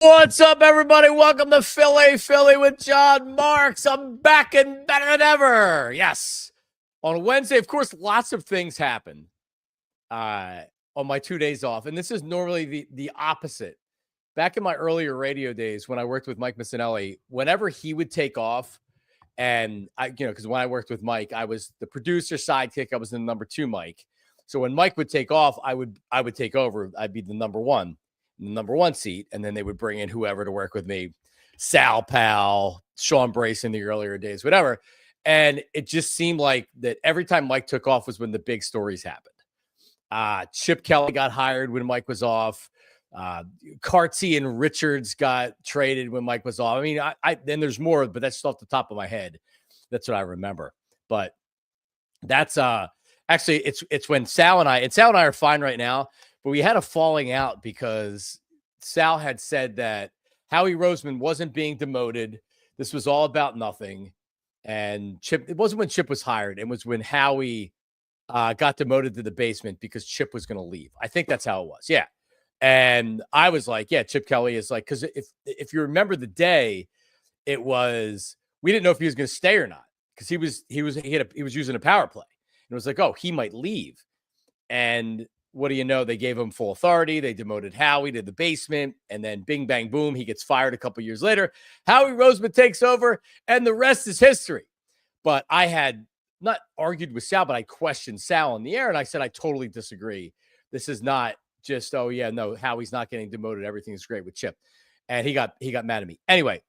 What's up, everybody? Welcome to Philly with John Marks. I'm back and better than ever. Yes. On Wednesday, of course, lots of things happen on my 2 days off. And this is normally the opposite. Back in my earlier radio days when I worked with Mike Missinelli, whenever he would take off, and because when I worked with Mike, I was the producer sidekick. I was the number 2 Mike. So when Mike would take off, I would take over. I'd be the number 1. The number 1 seat, and then they would bring in whoever to work with me, Sal Powell, Sean Brace in the earlier days, whatever. And it just seemed like that every time Mike took off was when the big stories happened. Chip Kelly got hired when Mike was off. Cartsy and Richards got traded when Mike was off. I mean, I then there's more, but that's just off the top of my head. That's what I remember. But that's actually it's when Sal and I are fine right now. But we had a falling out because Sal had said that Howie Roseman wasn't being demoted. This was all about nothing. And Chip, it wasn't when Chip was hired. It was when Howie got demoted to the basement because Chip was going to leave. I think that's how it was. Yeah. And I was like, yeah, Chip Kelly is like, because if you remember the day, it was, we didn't know if he was going to stay or not because he was using a power play. And it was like, oh, he might leave. And what do you know? They gave him full authority. They demoted Howie to the basement. And then bing, bang, boom, he gets fired a couple years later. Howie Roseman takes over, and the rest is history. But I had not argued with Sal, but I questioned Sal on the air, and I said, I totally disagree. This is not just, oh, yeah, no, Howie's not getting demoted. Everything's great with Chip. And he got mad at me. Anyway,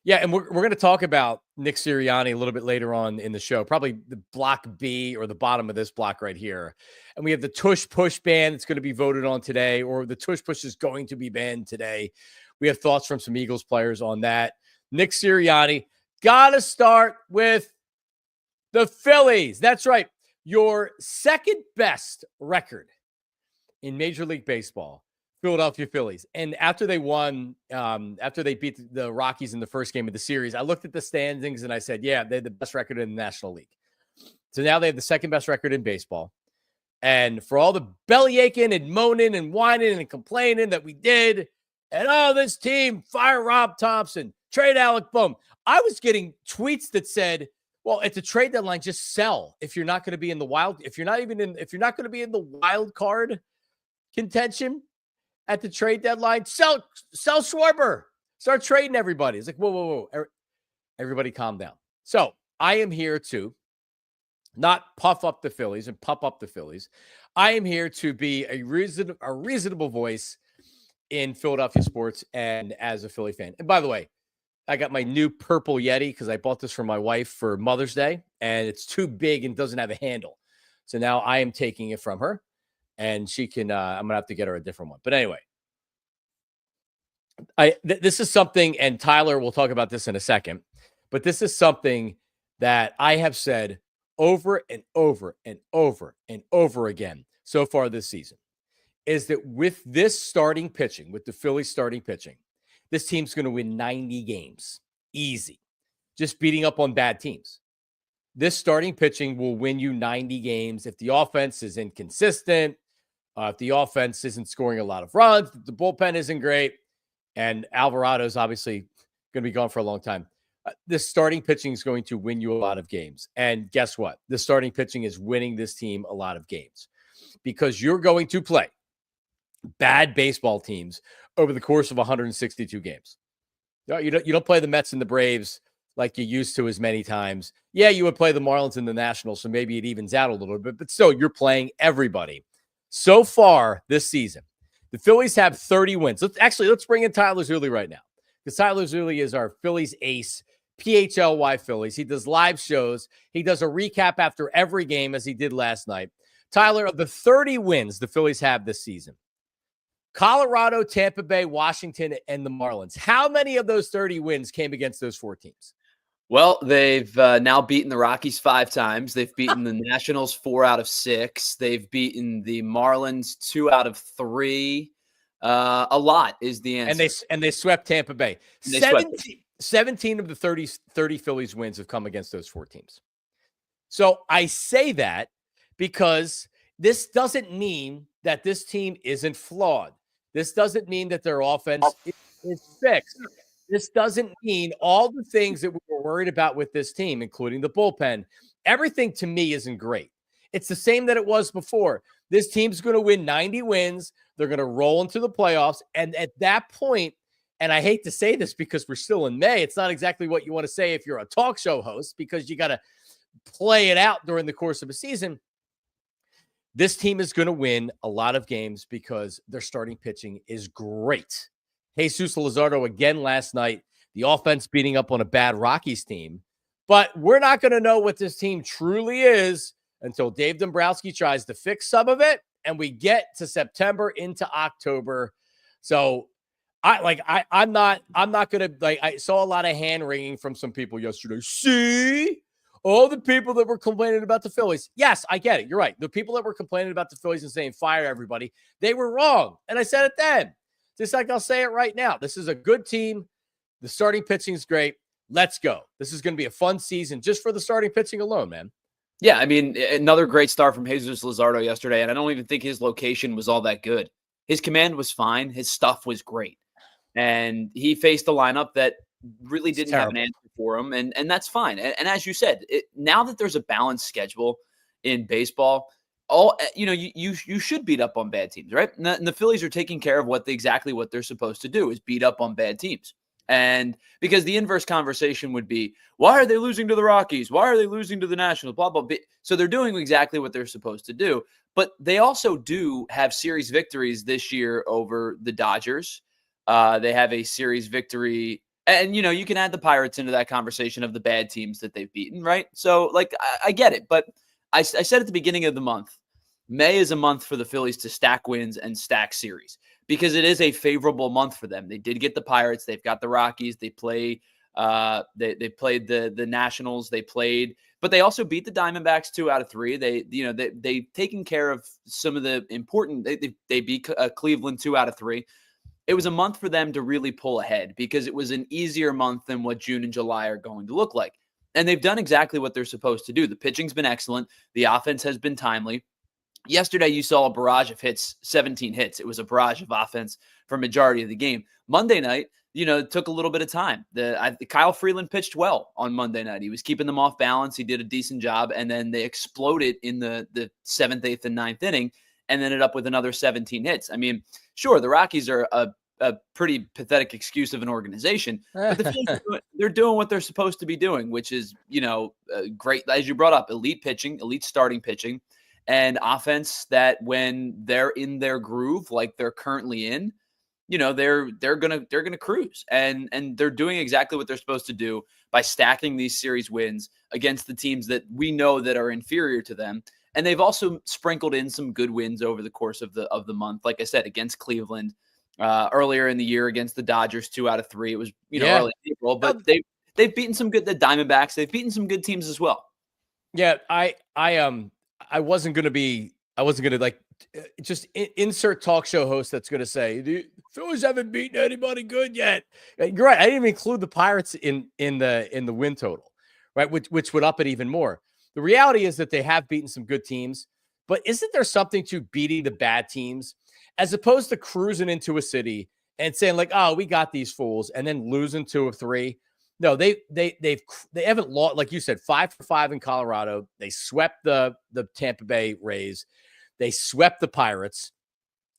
yeah, and we're going to talk about Nick Sirianni a little bit later on in the show, probably the block B or the bottom of this block right here. And we have the Tush push ban that's going to be voted on today, or the Tush push is going to be banned today. We have thoughts from some Eagles players on that. Nick Sirianni, got to start with the Phillies. That's right. Your second best record in Major League Baseball. Philadelphia Phillies. And after they won, after they beat the Rockies in the first game of the series, I looked at the standings and I said, yeah, they had the best record in the National League. So now they have the second best record in baseball. And for all the belly aching and moaning and whining and complaining that we did, and oh, this team, fire Rob Thompson, trade Alec Bohm. I was getting tweets that said, well, at the trade deadline, just sell if you're not going to be in the wild, if you're not going to be in the wild card contention. At the trade deadline, sell Schwarber. Start trading everybody. It's like, whoa. Everybody calm down. So I am here to not puff up the Phillies and pump up the Phillies. I am here to be a reasonable voice in Philadelphia sports and as a Philly fan. And by the way, I got my new purple Yeti because I bought this for my wife for Mother's Day, and it's too big and doesn't have a handle. So now I am taking it from her. And she can, I'm going to have to get her a different one. But anyway, this is something, and Tyler will talk about this in a second, but this is something that I have said over and over and over and over again so far this season, is that with this starting pitching, with the Phillies starting pitching, this team's going to win 90 games. Easy. Just beating up on bad teams. This starting pitching will win you 90 games if the offense is inconsistent, if the offense isn't scoring a lot of runs, the bullpen isn't great, and Alvarado's obviously going to be gone for a long time. This starting pitching is going to win you a lot of games. And guess what? The starting pitching is winning this team a lot of games because you're going to play bad baseball teams over the course of 162 games. You don't play the Mets and the Braves like you used to as many times. Yeah, you would play the Marlins and the Nationals, so maybe it evens out a little bit, but still, you're playing everybody. So far this season, the Phillies have 30 wins. Let's bring in Tyler Zulli right now, because Tyler Zulli is our Phillies ace, PHLY Phillies. He does live shows. He does a recap after every game, as he did last night. Tyler, of the 30 wins the Phillies have this season, Colorado, Tampa Bay, Washington, and the Marlins, how many of those 30 wins came against those 4 teams? Well, they've now beaten the Rockies 5 times. They've beaten the Nationals 4 out of 6. They've beaten the Marlins 2 out of 3. A lot is the answer. And they swept Tampa Bay. 17 of the 30 Phillies wins have come against those 4 teams. So I say that because this doesn't mean that this team isn't flawed. This doesn't mean that their offense is fixed. This doesn't mean all the things that we were worried about with this team, including the bullpen. Everything to me isn't great. It's the same that it was before. This team's going to win 90 wins. They're going to roll into the playoffs. And at that point, and I hate to say this because we're still in May, it's not exactly what you want to say if you're a talk show host, because you got to play it out during the course of a season. This team is going to win a lot of games because their starting pitching is great. Jesus Luzardo again last night, the offense beating up on a bad Rockies team. But we're not going to know what this team truly is until Dave Dombrowski tries to fix some of it and we get to September into October. So I'm not going to, like, I saw a lot of hand wringing from some people yesterday. See? All the people that were complaining about the Phillies. Yes, I get it. You're right. The people that were complaining about the Phillies and saying fire everybody, they were wrong. And I said it then. Just like I'll say it right now. This is a good team. The starting pitching is great. Let's go. This is going to be a fun season just for the starting pitching alone, man. Yeah, I mean, another great start from Jesus Luzardo yesterday, and I don't even think his location was all that good. His command was fine. His stuff was great. And he faced a lineup that really didn't have an answer for him, and that's fine. And as you said, now that there's a balanced schedule in baseball, you should beat up on bad teams, right? And the Phillies are taking care of exactly what they're supposed to do, is beat up on bad teams. And because the inverse conversation would be, why are they losing to the Rockies? Why are they losing to the Nationals? Blah, blah, blah. So they're doing exactly what they're supposed to do. But they also do have series victories this year over the Dodgers. They have a series victory. And, you can add the Pirates into that conversation of the bad teams that they've beaten, right? So, I get it. But I said at the beginning of the month, May is a month for the Phillies to stack wins and stack series because it is a favorable month for them. They did get the Pirates. They've got the Rockies. They play. They played the Nationals. But they also beat the Diamondbacks 2 out of 3. They've taken care of some of the important. They beat Cleveland 2 out of 3. It was a month for them to really pull ahead because it was an easier month than what June and July are going to look like. And they've done exactly what they're supposed to do. The pitching's been excellent. The offense has been timely. Yesterday, you saw a barrage of hits, 17 hits. It was a barrage of offense for majority of the game. Monday night, it took a little bit of time. Kyle Freeland pitched well on Monday night. He was keeping them off balance. He did a decent job. And then they exploded in the 7th, 8th, and 9th inning and ended up with another 17 hits. I mean, sure, the Rockies are a pretty pathetic excuse of an organization, but the Phillies, they're doing what they're supposed to be doing, which is, great, as you brought up, elite pitching, elite starting pitching, and offense that when they're in their groove, like they're currently in, they're gonna cruise, and they're doing exactly what they're supposed to do by stacking these series wins against the teams that we know that are inferior to them. And they've also sprinkled in some good wins over the course of the month, like I said, against Cleveland. Earlier in the year against the Dodgers, 2 out of 3. It was early April, but they've beaten some good, the Diamondbacks. They've beaten some good teams as well. Yeah, I wasn't gonna like just insert talk show host that's gonna say the Phillies haven't beaten anybody good yet. You're right. I didn't even include the Pirates in the win total, right? Which would up it even more. The reality is that they have beaten some good teams, but isn't there something to beating the bad teams as opposed to cruising into a city and saying like, oh, we got these fools, and then losing 2 of 3? No, they haven't lost, like you said, 5 for 5 in Colorado. They swept the Tampa Bay Rays. They swept the Pirates.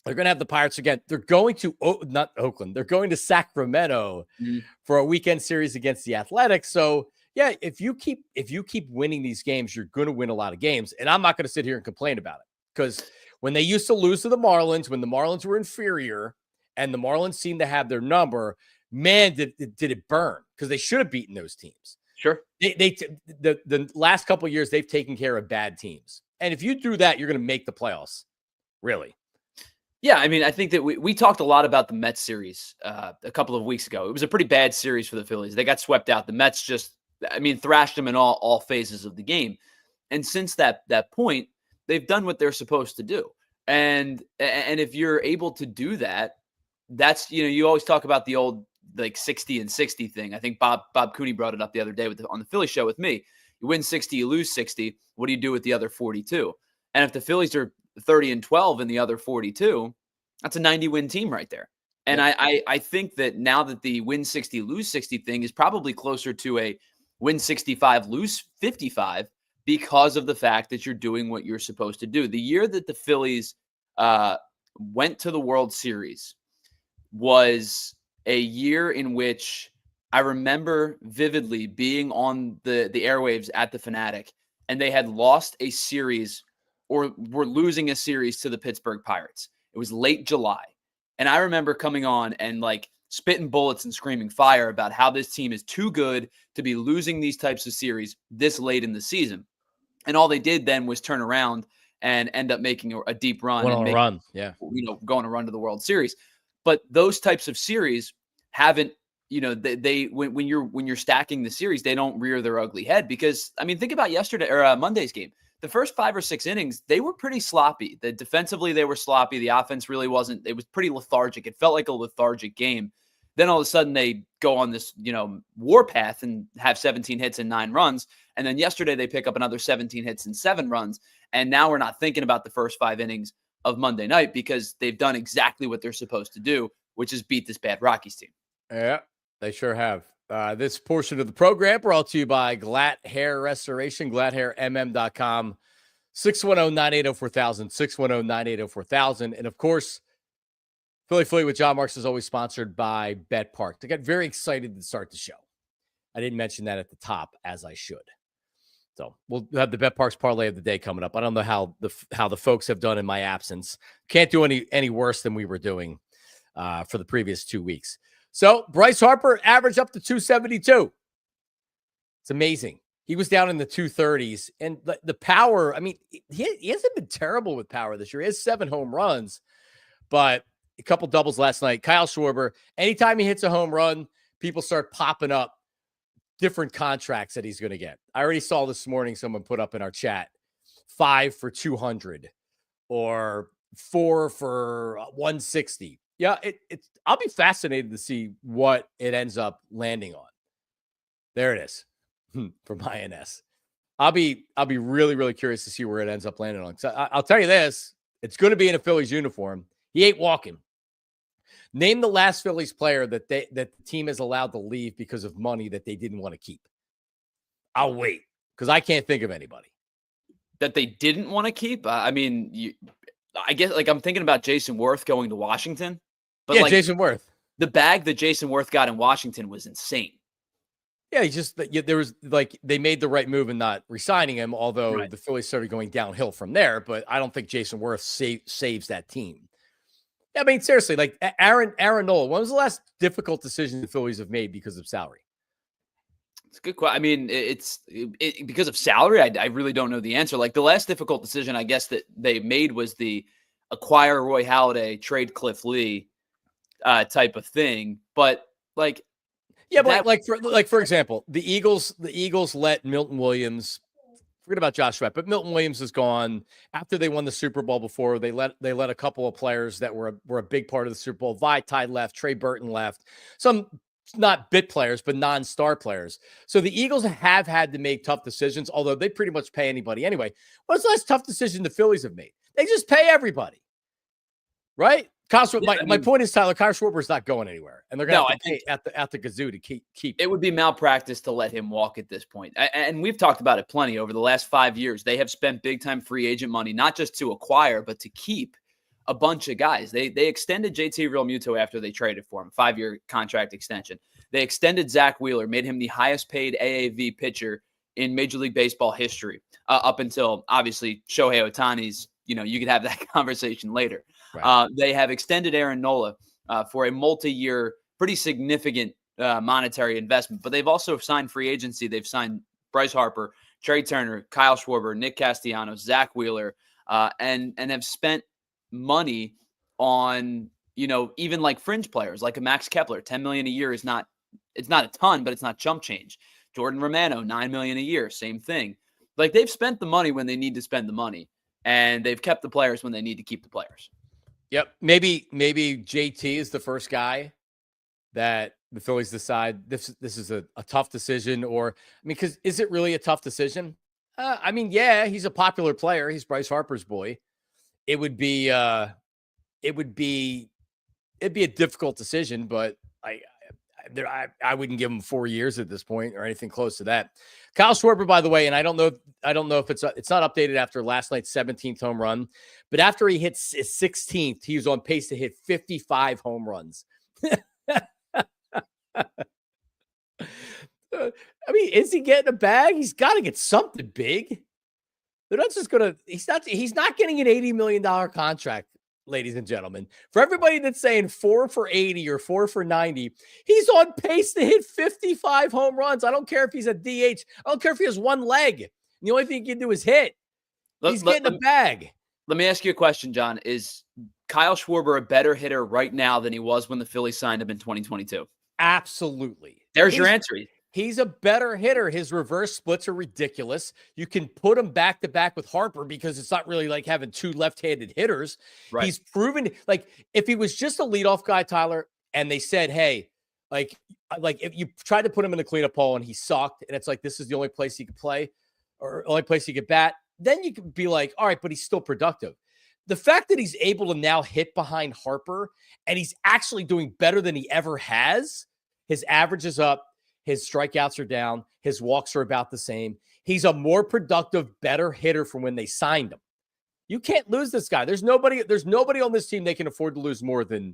They're going to have the Pirates again. They're going to not Oakland. They're going to Sacramento for a weekend series against the Athletics. So yeah, if you keep winning these games, you're going to win a lot of games. And I'm not going to sit here and complain about it, because when they used to lose to the Marlins, when the Marlins were inferior and the Marlins seemed to have their number, man, did it burn, because they should have beaten those teams. Sure. The last couple of years, they've taken care of bad teams. And if you do that, you're going to make the playoffs. Really. Yeah, I mean, I think that we talked a lot about the Mets series a couple of weeks ago. It was a pretty bad series for the Phillies. They got swept out. The Mets thrashed them in all phases of the game. And since that point, they've done what they're supposed to do. And if you're able to do that, that's, you always talk about the old 60 and 60 thing. I think Bob Cooney brought it up the other day on the Philly show with me. You win 60, you lose 60. What do you do with the other 42? And if the Phillies are 30 and 12 in the other 42, That's a 90-win team right there. And Yep. I think that now that the win 60, lose 60 thing is probably closer to a win 65, lose 55 because of the fact that you're doing what you're supposed to do. The year that the Phillies went to the World Series was a year in which I remember vividly being on the airwaves at the Fanatic, and they had lost a series or were losing a series to the Pittsburgh Pirates. It was late July. And I remember coming on and like spitting bullets and screaming fire about how this team is too good to be losing these types of series this late in the season. And all they did then was turn around and end up making a deep run Went and on a run. Yeah. going to run to the World Series. But those types of series haven't, they when you're stacking the series, they don't rear their ugly head because I mean, think about yesterday or Monday's game. The first 5 or 6 innings, they were pretty sloppy. Defensively, they were sloppy. The offense really wasn't. It was pretty lethargic. It felt like a lethargic game. Then all of a sudden they go on this, warpath and have 17 hits and 9 runs. And then yesterday they pick up another 17 hits and 7 runs. And now we're not thinking about the first 5 innings of Monday night because they've done exactly what they're supposed to do, which is beat this bad Rockies team. Yeah, they sure have. This portion of the program brought to you by GLAT Hair Restoration, GLATHairMM.com, 610-980-4000, 610-980-4000. And of course, Philly with John Marks is always sponsored by BetParx. I got very excited to start the show. I didn't mention that at the top as I should. So we'll have the BetParx Parlay of the day coming up. I don't know how the folks have done in my absence. Can't do any worse than we were doing for the previous 2 weeks. So Bryce Harper averaged up to 272. It's amazing. He was down in the 230s. And the power, I mean, he hasn't been terrible with power this year. He has 7 home runs, but a couple doubles last night. Kyle Schwarber, anytime he hits a home run, people start popping up different contracts that he's going to get. I already saw this morning someone put up in our chat 5 for 200 or 4 for 160. Yeah, I'll be fascinated to see what it ends up landing on. There it is for my NS. I'll be really, really curious to see where it ends up landing on. So I'll tell you this, it's going to be in a Phillies uniform. He ain't walking. Name the last Phillies player that the team is allowed to leave because of money that they didn't want to keep. I'll wait because I can't think of anybody that they didn't want to keep. I mean, I guess like I'm thinking about Jason Worth going to Washington, but yeah, Jason Worth. The bag that Jason Worth got in Washington was insane. Yeah, there was like they made the right move in not re-signing him, although the Phillies started going downhill from there. But I don't think Jason Worth saves that team. I mean, seriously, like Aaron Nola, when was the last difficult decision the Phillies have made because of salary? It's a good question. I mean, it's because of salary. I really don't know the answer. Like the last difficult decision, I guess, that they made was the acquire Roy Halladay, trade Cliff Lee type of thing. But like, yeah, but for example, the Eagles let Milton Williams. Forget about Josh Sweat, but Milton Williams is gone after they won the Super Bowl. Before they let a couple of players that were a big part of the Super Bowl. Vaitai left, Trey Burton left. Some not bit players, but non-star players. So the Eagles have had to make tough decisions, although they pretty much pay anybody anyway. What's the last tough decision the Phillies have made? They just pay everybody, right? My point is, Tyler, Kyle Schwarber is not going anywhere, and they're going to pay at the gazoo to keep. It would be malpractice to let him walk at this point. And we've talked about it plenty over the last 5 years. They have spent big-time free agent money, not just to acquire, but to keep a bunch of guys. They extended JT Realmuto after they traded for him, 5-year contract extension. They extended Zach Wheeler, made him the highest-paid AAV pitcher in Major League Baseball history, up until, obviously, Shohei Ohtani's, you could have that conversation later. Right. They have extended Aaron Nola for a multi-year, pretty significant monetary investment, but they've also signed free agency. They've signed Bryce Harper, Trey Turner, Kyle Schwarber, Nick Castellanos, Zach Wheeler, and have spent money on, even like fringe players like a Max Kepler. $10 million a year it's not a ton, but it's not chump change. Jordan Romano, $9 million a year, same thing. Like they've spent the money when they need to spend the money, and they've kept the players when they need to keep the players. Yep. Maybe JT is the first guy that the Phillies decide this is a tough decision, because is it really a tough decision? Yeah, he's a popular player. He's Bryce Harper's boy. It would be it'd be a difficult decision, but I wouldn't give him 4 years at this point or anything close to that. Kyle Schwarber, by the way, and I don't know if it's not updated after last night's 17th home run, but after he hits his 16th, he was on pace to hit 55 home runs. I mean, is he getting a bag? He's got to get something big. They're not just gonna. He's not getting an $80 million contract, ladies and gentlemen. For everybody that's saying 4 for 80 or 4 for 90, he's on pace to hit 55 home runs. I don't care if he's a DH. I don't care if he has one leg. The only thing he can do is hit. He's getting a bag. Let me ask you a question, John. Is Kyle Schwarber a better hitter right now than he was when the Phillies signed him in 2022? Absolutely. There's your answer. He's a better hitter. His reverse splits are ridiculous. You can put him back to back with Harper because it's not really like having two left-handed hitters. Right. He's proven, like, if he was just a leadoff guy, Tyler, and they said, hey, like if you tried to put him in the cleanup hole and he sucked, and it's like this is the only place he could play or only place he could bat, then you could be like, all right, but he's still productive. The fact that he's able to now hit behind Harper and he's actually doing better than he ever has, his average is up. His strikeouts are down. His walks are about the same. He's a more productive, better hitter from when they signed him. You can't lose this guy. There's nobody on this team they can afford to lose more than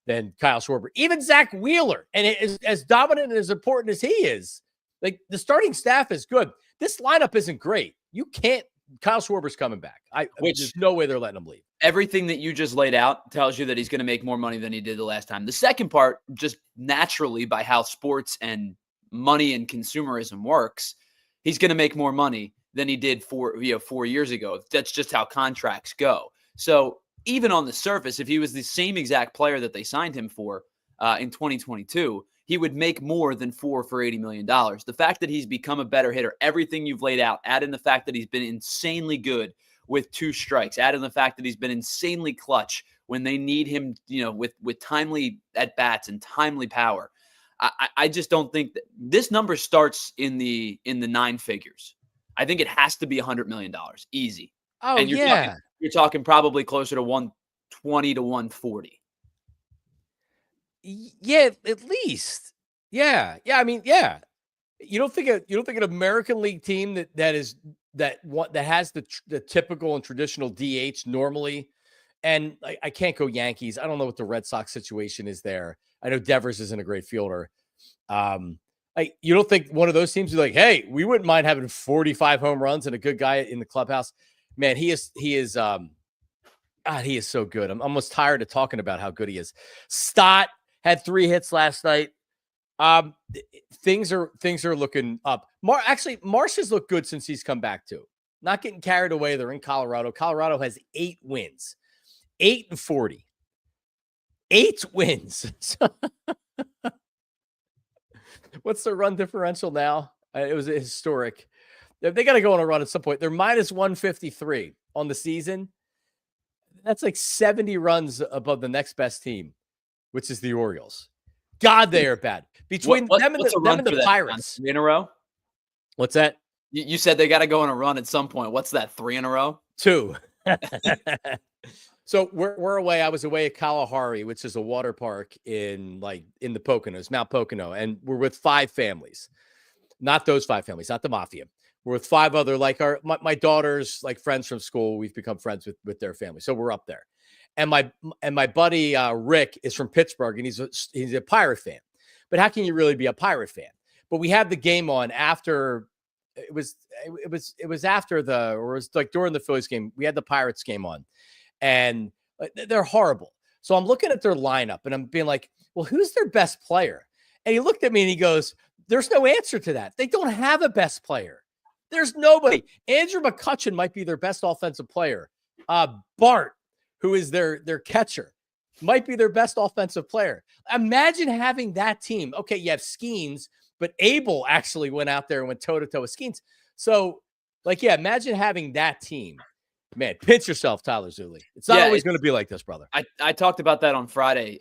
Kyle Schwarber. Even Zach Wheeler. And as dominant and as important as he is, like, the starting staff is good. This lineup isn't great. You can't. Kyle Schwarber's coming back. There's no way they're letting him leave. Everything that you just laid out tells you that he's going to make more money than he did the last time. The second part, just naturally by how sports and money and consumerism works, he's going to make more money than he did 4 years ago. That's just how contracts go. So even on the surface, if he was the same exact player that they signed him for in 2022, he would make more than 4 for $80 million. The fact that he's become a better hitter, everything you've laid out, add in the fact that he's been insanely good with 2 strikes, add in the fact that he's been insanely clutch when they need him, with timely at-bats and timely power. I just don't think that this number starts in the 9 figures. I think it has to be $100 million, easy. Oh, and you're talking probably closer to 120 to 140. Yeah, at least. Yeah. I mean, yeah. You don't think an American League team that has the typical and traditional DH normally, and I can't go Yankees. I don't know what the Red Sox situation is there. I know Devers isn't a great fielder. You don't think one of those teams is like, hey, we wouldn't mind having 45 home runs and a good guy in the clubhouse? Man, he is so good. I'm almost tired of talking about how good he is. Stott had 3 hits last night. Things are looking up. Marsh has looked good since he's come back too. Not getting carried away. They're in Colorado. Colorado has 8 wins, 8-40. 8 wins. What's their run differential now? It was historic. They got to go on a run at some point. They're minus 153 on the season. That's like 70 runs above the next best team, which is the Orioles. God, they are bad. Between them and the Pirates. 3 in a row? What's that? You said they got to go on a run at some point. What's that, 3 in a row? 2. So we're away. I was away at Kalahari, which is a water park in the Poconos, Mount Pocono, and we're with 5 families. Not those 5 families, not the mafia. We're with 5 other, my daughter's friends from school. We've become friends with their family, so we're up there. And my buddy Rick is from Pittsburgh, and he's a Pirate fan. But how can you really be a Pirate fan? But we had the game on after. It was during the Phillies game. We had the Pirates game on. And they're horrible. So I'm looking at their lineup and I'm being like, well, who's their best player? And he looked at me and he goes, there's no answer to that. They don't have a best player. There's nobody. Andrew McCutchen might be their best offensive player. Bart, who is their catcher, might be their best offensive player. Imagine having that team. Okay, you have Skeens, but Abel actually went out there and went toe-to-toe with Skeens. So, imagine having that team. Man, pinch yourself, Tyler Zulli. It's not always going to be like this, brother. I talked about that on Friday.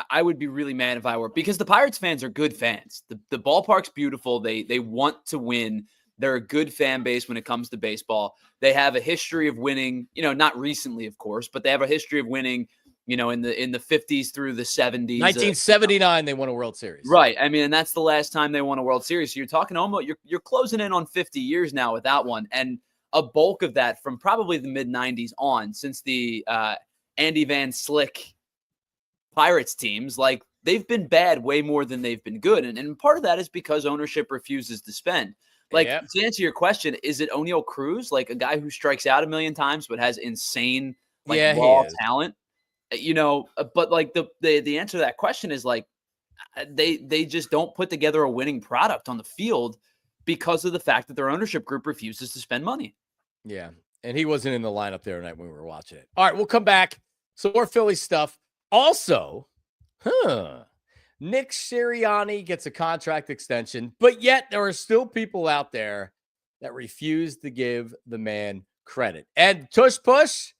I would be really mad if I were, because the Pirates fans are good fans. The ballpark's beautiful. They want to win. They're a good fan base when it comes to baseball. They have a history of winning, not recently, of course, but they have a history of winning in the 50s through the 70s. 1979, they won a World Series. Right. I mean, and that's the last time they won a World Series. So you're talking almost, you're closing in on 50 years now with that one. And a bulk of that from probably the mid 90s on, since the Andy Van Slyck Pirates teams, like they've been bad way more than they've been good. And part of that is because ownership refuses to spend. Like, to answer your question, is it O'Neal Cruz, like a guy who strikes out a million times but has insane raw talent? But like the answer to that question is like they just don't put together a winning product on the field because of the fact that their ownership group refuses to spend money. Yeah, and he wasn't in the lineup there tonight when we were watching it. All right, we'll come back. Some more Philly stuff. Also, Nick Sirianni gets a contract extension, but yet there are still people out there that refuse to give the man credit. And Tush Push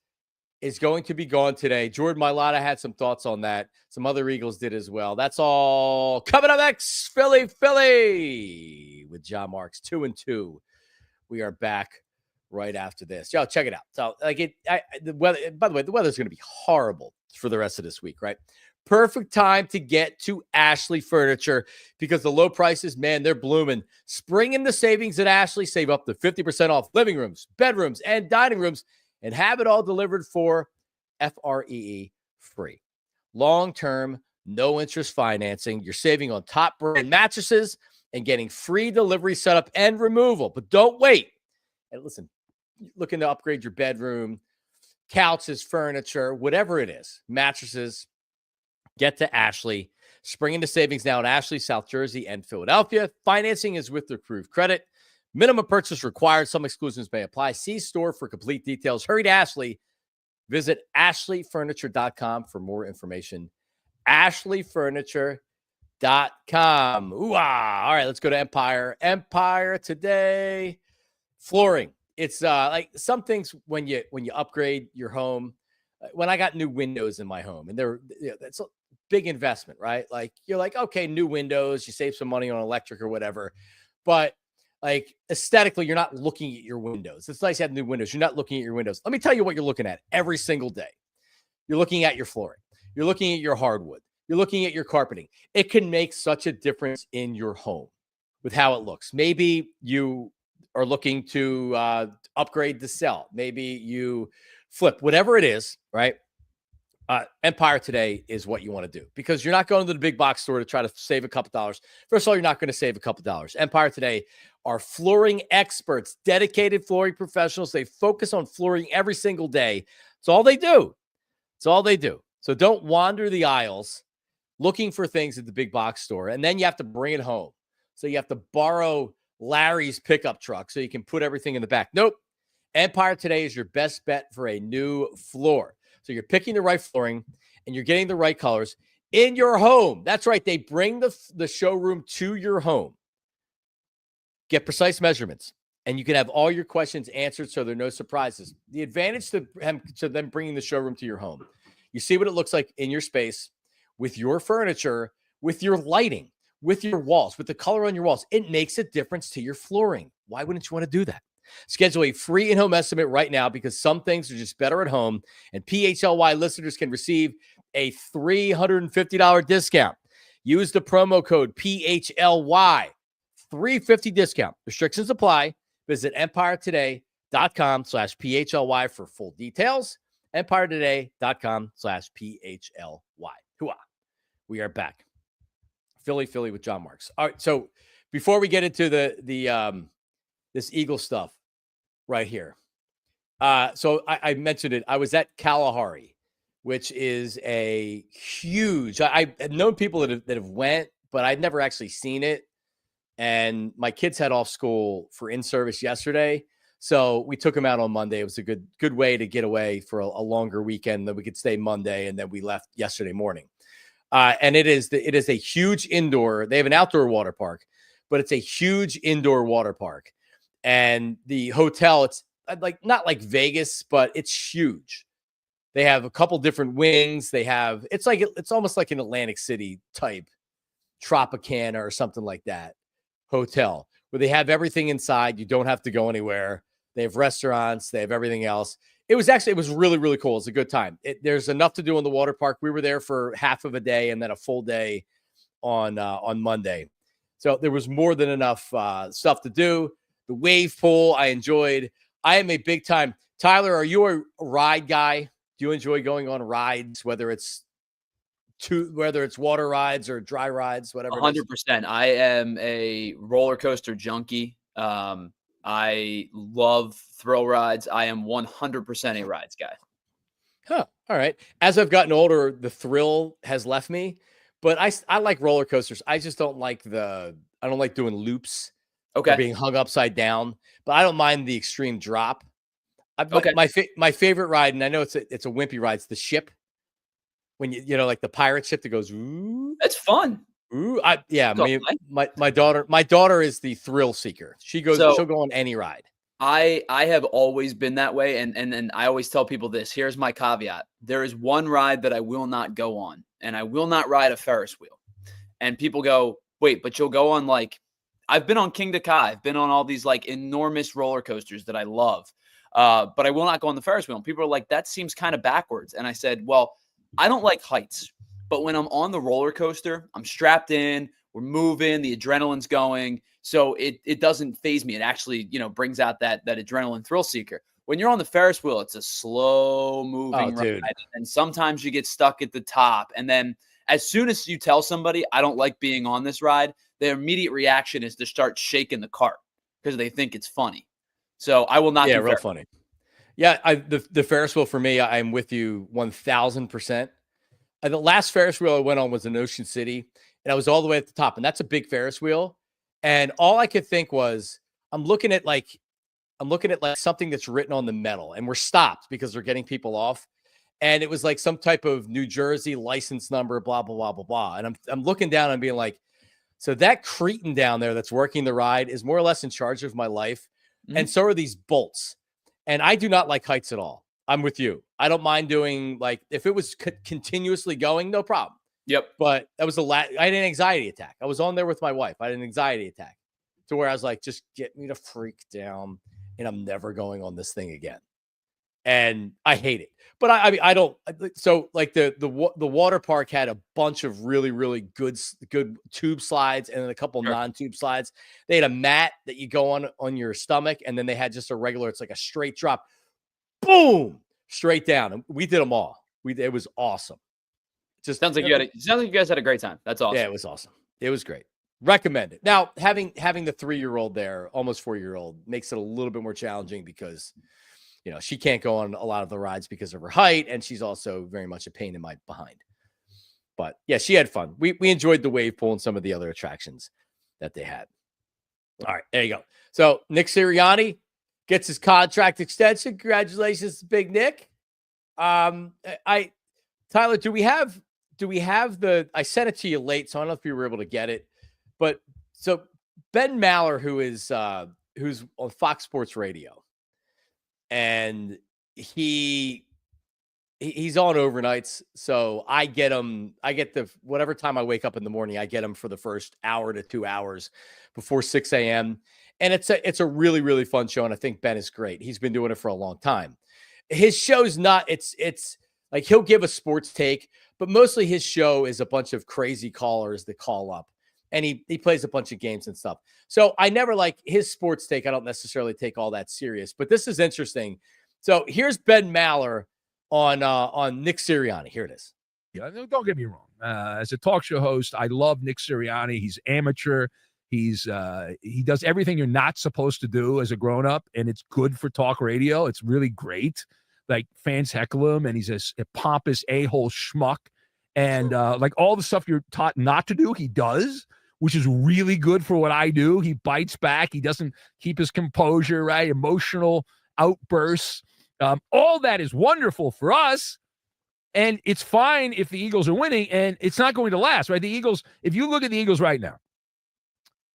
is going to be gone today. Jordan Mailata had some thoughts on that. Some other Eagles did as well. That's all coming up next. Philly with John Marks, 2-2. We are back right after this. Yo, check it out. So, the weather. By the way, the weather's going to be horrible for the rest of this week, right? Perfect time to get to Ashley Furniture because the low prices, man, they're blooming. Spring into savings at Ashley. Save up to 50% off living rooms, bedrooms, and dining rooms, and have it all delivered for FREE free. Long-term, no-interest financing. You're saving on top brand mattresses and getting free delivery setup and removal. But don't wait. And listen, looking to upgrade your bedroom, couches, furniture, whatever it is, mattresses, get to Ashley. Spring into savings now at Ashley, South Jersey, and Philadelphia. Financing is with approved credit. Minimum purchase required. Some exclusions may apply. See store for complete details. Hurry to Ashley. Visit ashleyfurniture.com for more information. ashleyfurniture.com. Ooh-ah. All right, let's go to Empire. Empire today. Flooring. It's like some things when you upgrade your home. When I got new windows in my home, and that's a big investment, right? Like you're like, okay, new windows, you save some money on electric or whatever, but like aesthetically, you're not looking at your windows. It's nice to have new windows. You're not looking at your windows. Let me tell you what you're looking at every single day. You're looking at your flooring. You're looking at your hardwood. You're looking at your carpeting. It can make such a difference in your home with how it looks. Maybe you are looking to upgrade the cell. Maybe you flip, whatever it is, right? Empire today is what you want to do because you're not going to the big box store to try to save a couple dollars. First of all, you're not going to save a couple dollars. Empire today are flooring experts, dedicated flooring professionals. They focus on flooring every single day. It's all they do. It's all they do. So don't wander the aisles looking for things at the big box store, and then you have to bring it home. So you have to borrow Larry's pickup truck so you can put everything in the back. Nope. Empire today is your best bet for a new floor. So you're picking the right flooring and you're getting the right colors in your home. That's right. They bring the showroom to your home. Get precise measurements and you can have all your questions answered so there are no surprises. The advantage to them bringing the showroom to your home, you see what it looks like in your space with your furniture, with your lighting, with your walls, with the color on your walls. It makes a difference to your flooring. Why wouldn't you want to do that? Schedule a free in-home estimate right now because some things are just better at home, and PHLY listeners can receive a $350 discount. Use the promo code PHLY. $350 discount. Restrictions apply. Visit empiretoday.com/PHLY for full details. empiretoday.com/PHLY. Hooah. We are back. Philly with John Marks. All right, so before we get into this Eagle stuff right here. So I mentioned it. I was at Kalahari, which is a huge, I've known people that have went, but I'd never actually seen it. And my kids had off school for in-service yesterday. So we took them out on Monday. It was a good way to get away for a longer weekend that we could stay Monday. And then we left yesterday morning. And it is a huge indoor, they have an outdoor water park, but it's a huge indoor water park. And the hotel, it's like not like Vegas, but it's huge. They have a couple different wings. It's almost like an Atlantic City type Tropicana or something like that hotel where they have everything inside. You don't have to go anywhere. They have restaurants. They have everything else. It was really, really cool. It's a good time. There's enough to do in the water park. We were there for half of a day and then a full day on Monday. So there was more than enough stuff to do. The wave pool, I enjoyed. I am a big time. Tyler, are you a ride guy? Do you enjoy going on rides, whether it's water rides or dry rides, whatever? 100%. I am a roller coaster junkie. I love thrill rides. I am 100% a rides guy. Huh. All right. As I've gotten older, the thrill has left me, but I like roller coasters. I just don't like I don't like doing loops or being hung upside down, but I don't mind the extreme drop. My favorite ride, and I know it's a wimpy ride, it's the ship. When you know, like the pirate ship that goes, ooh. That's fun. Ooh, my daughter is the thrill seeker. She'll go on any ride. I have always been that way, and I always tell people this. Here's my caveat. There is one ride that I will not go on, and I will not ride a Ferris wheel. And people go, wait, but you'll go on, like, I've been on King to Kai. I've been on all these like enormous roller coasters that I love. But I will not go on the Ferris wheel. And people are like, that seems kind of backwards. And I said, well, I don't like heights. But when I'm on the roller coaster, I'm strapped in, we're moving, the adrenaline's going. So it doesn't phase me. It actually, brings out that adrenaline thrill seeker. When you're on the Ferris wheel, it's a slow moving ride. And sometimes you get stuck at the top. And then as soon as you tell somebody, I don't like being on this ride, their immediate reaction is to start shaking the cart because they think it's funny. So I will not. Yeah, real funny. Yeah, the Ferris wheel for me, I'm with you 1,000%. The last Ferris wheel I went on was in Ocean City, and I was all the way at the top, and that's a big Ferris wheel. And all I could think was, I'm looking at like something that's written on the metal, and we're stopped because they're getting people off. And it was like some type of New Jersey license number, blah, blah, blah, blah, blah. And I'm looking down and being like, so that cretin down there that's working the ride is more or less in charge of my life. Mm-hmm. And so are these bolts. And I do not like heights at all. I'm with you. I don't mind doing, like, if it was continuously going, no problem. Yep. But that was I had an anxiety attack. I was on there with my wife. I had an anxiety attack to where I was like, just get me to freak down and I'm never going on this thing again. And I hate it. But I don't. So like the water park had a bunch of really, really good tube slides and then a couple non-tube slides. They had a mat that you go on your stomach, and then they had just a regular. It's like a straight drop, boom, straight down. And we did them all. It was awesome. Just sounds like you guys had a great time. That's awesome. Yeah, it was awesome. It was great. Recommend it. Now having the 3-year-old there, almost 4-year-old, makes it a little bit more challenging because, she can't go on a lot of the rides because of her height, and she's also very much a pain in my behind. But yeah, she had fun. We enjoyed the wave pool and some of the other attractions that they had. All right, there you go. So Nick Sirianni gets his contract extension. Congratulations, Big Nick. Tyler, do we have I sent it to you late, so I don't know if you were able to get it. But so Ben Maller, who's on Fox Sports Radio, and he's on overnights. So I get whatever time I wake up in the morning, I get him for the first hour to 2 hours before 6 a.m. And it's a really, really fun show. And I think Ben is great. He's been doing it for a long time. His show's not, it's like, he'll give a sports take, but mostly his show is a bunch of crazy callers that call up, and he plays a bunch of games and stuff. So I never like his sports take. I don't necessarily take all that serious, but this is interesting. So here's Ben Maller on Nick Sirianni. Here it is. Yeah, don't get me wrong. As a talk show host, I love Nick Sirianni. He's amateur. He does everything you're not supposed to do as a grown-up, and it's good for talk radio. It's really great. Like, fans heckle him, and he's a pompous a-hole schmuck. And like all the stuff you're taught not to do, he does, which is really good for what I do. He bites back. He doesn't keep his composure, right? Emotional outbursts. All that is wonderful for us. And it's fine if the Eagles are winning, and it's not going to last, right? The Eagles, if you look at the Eagles right now,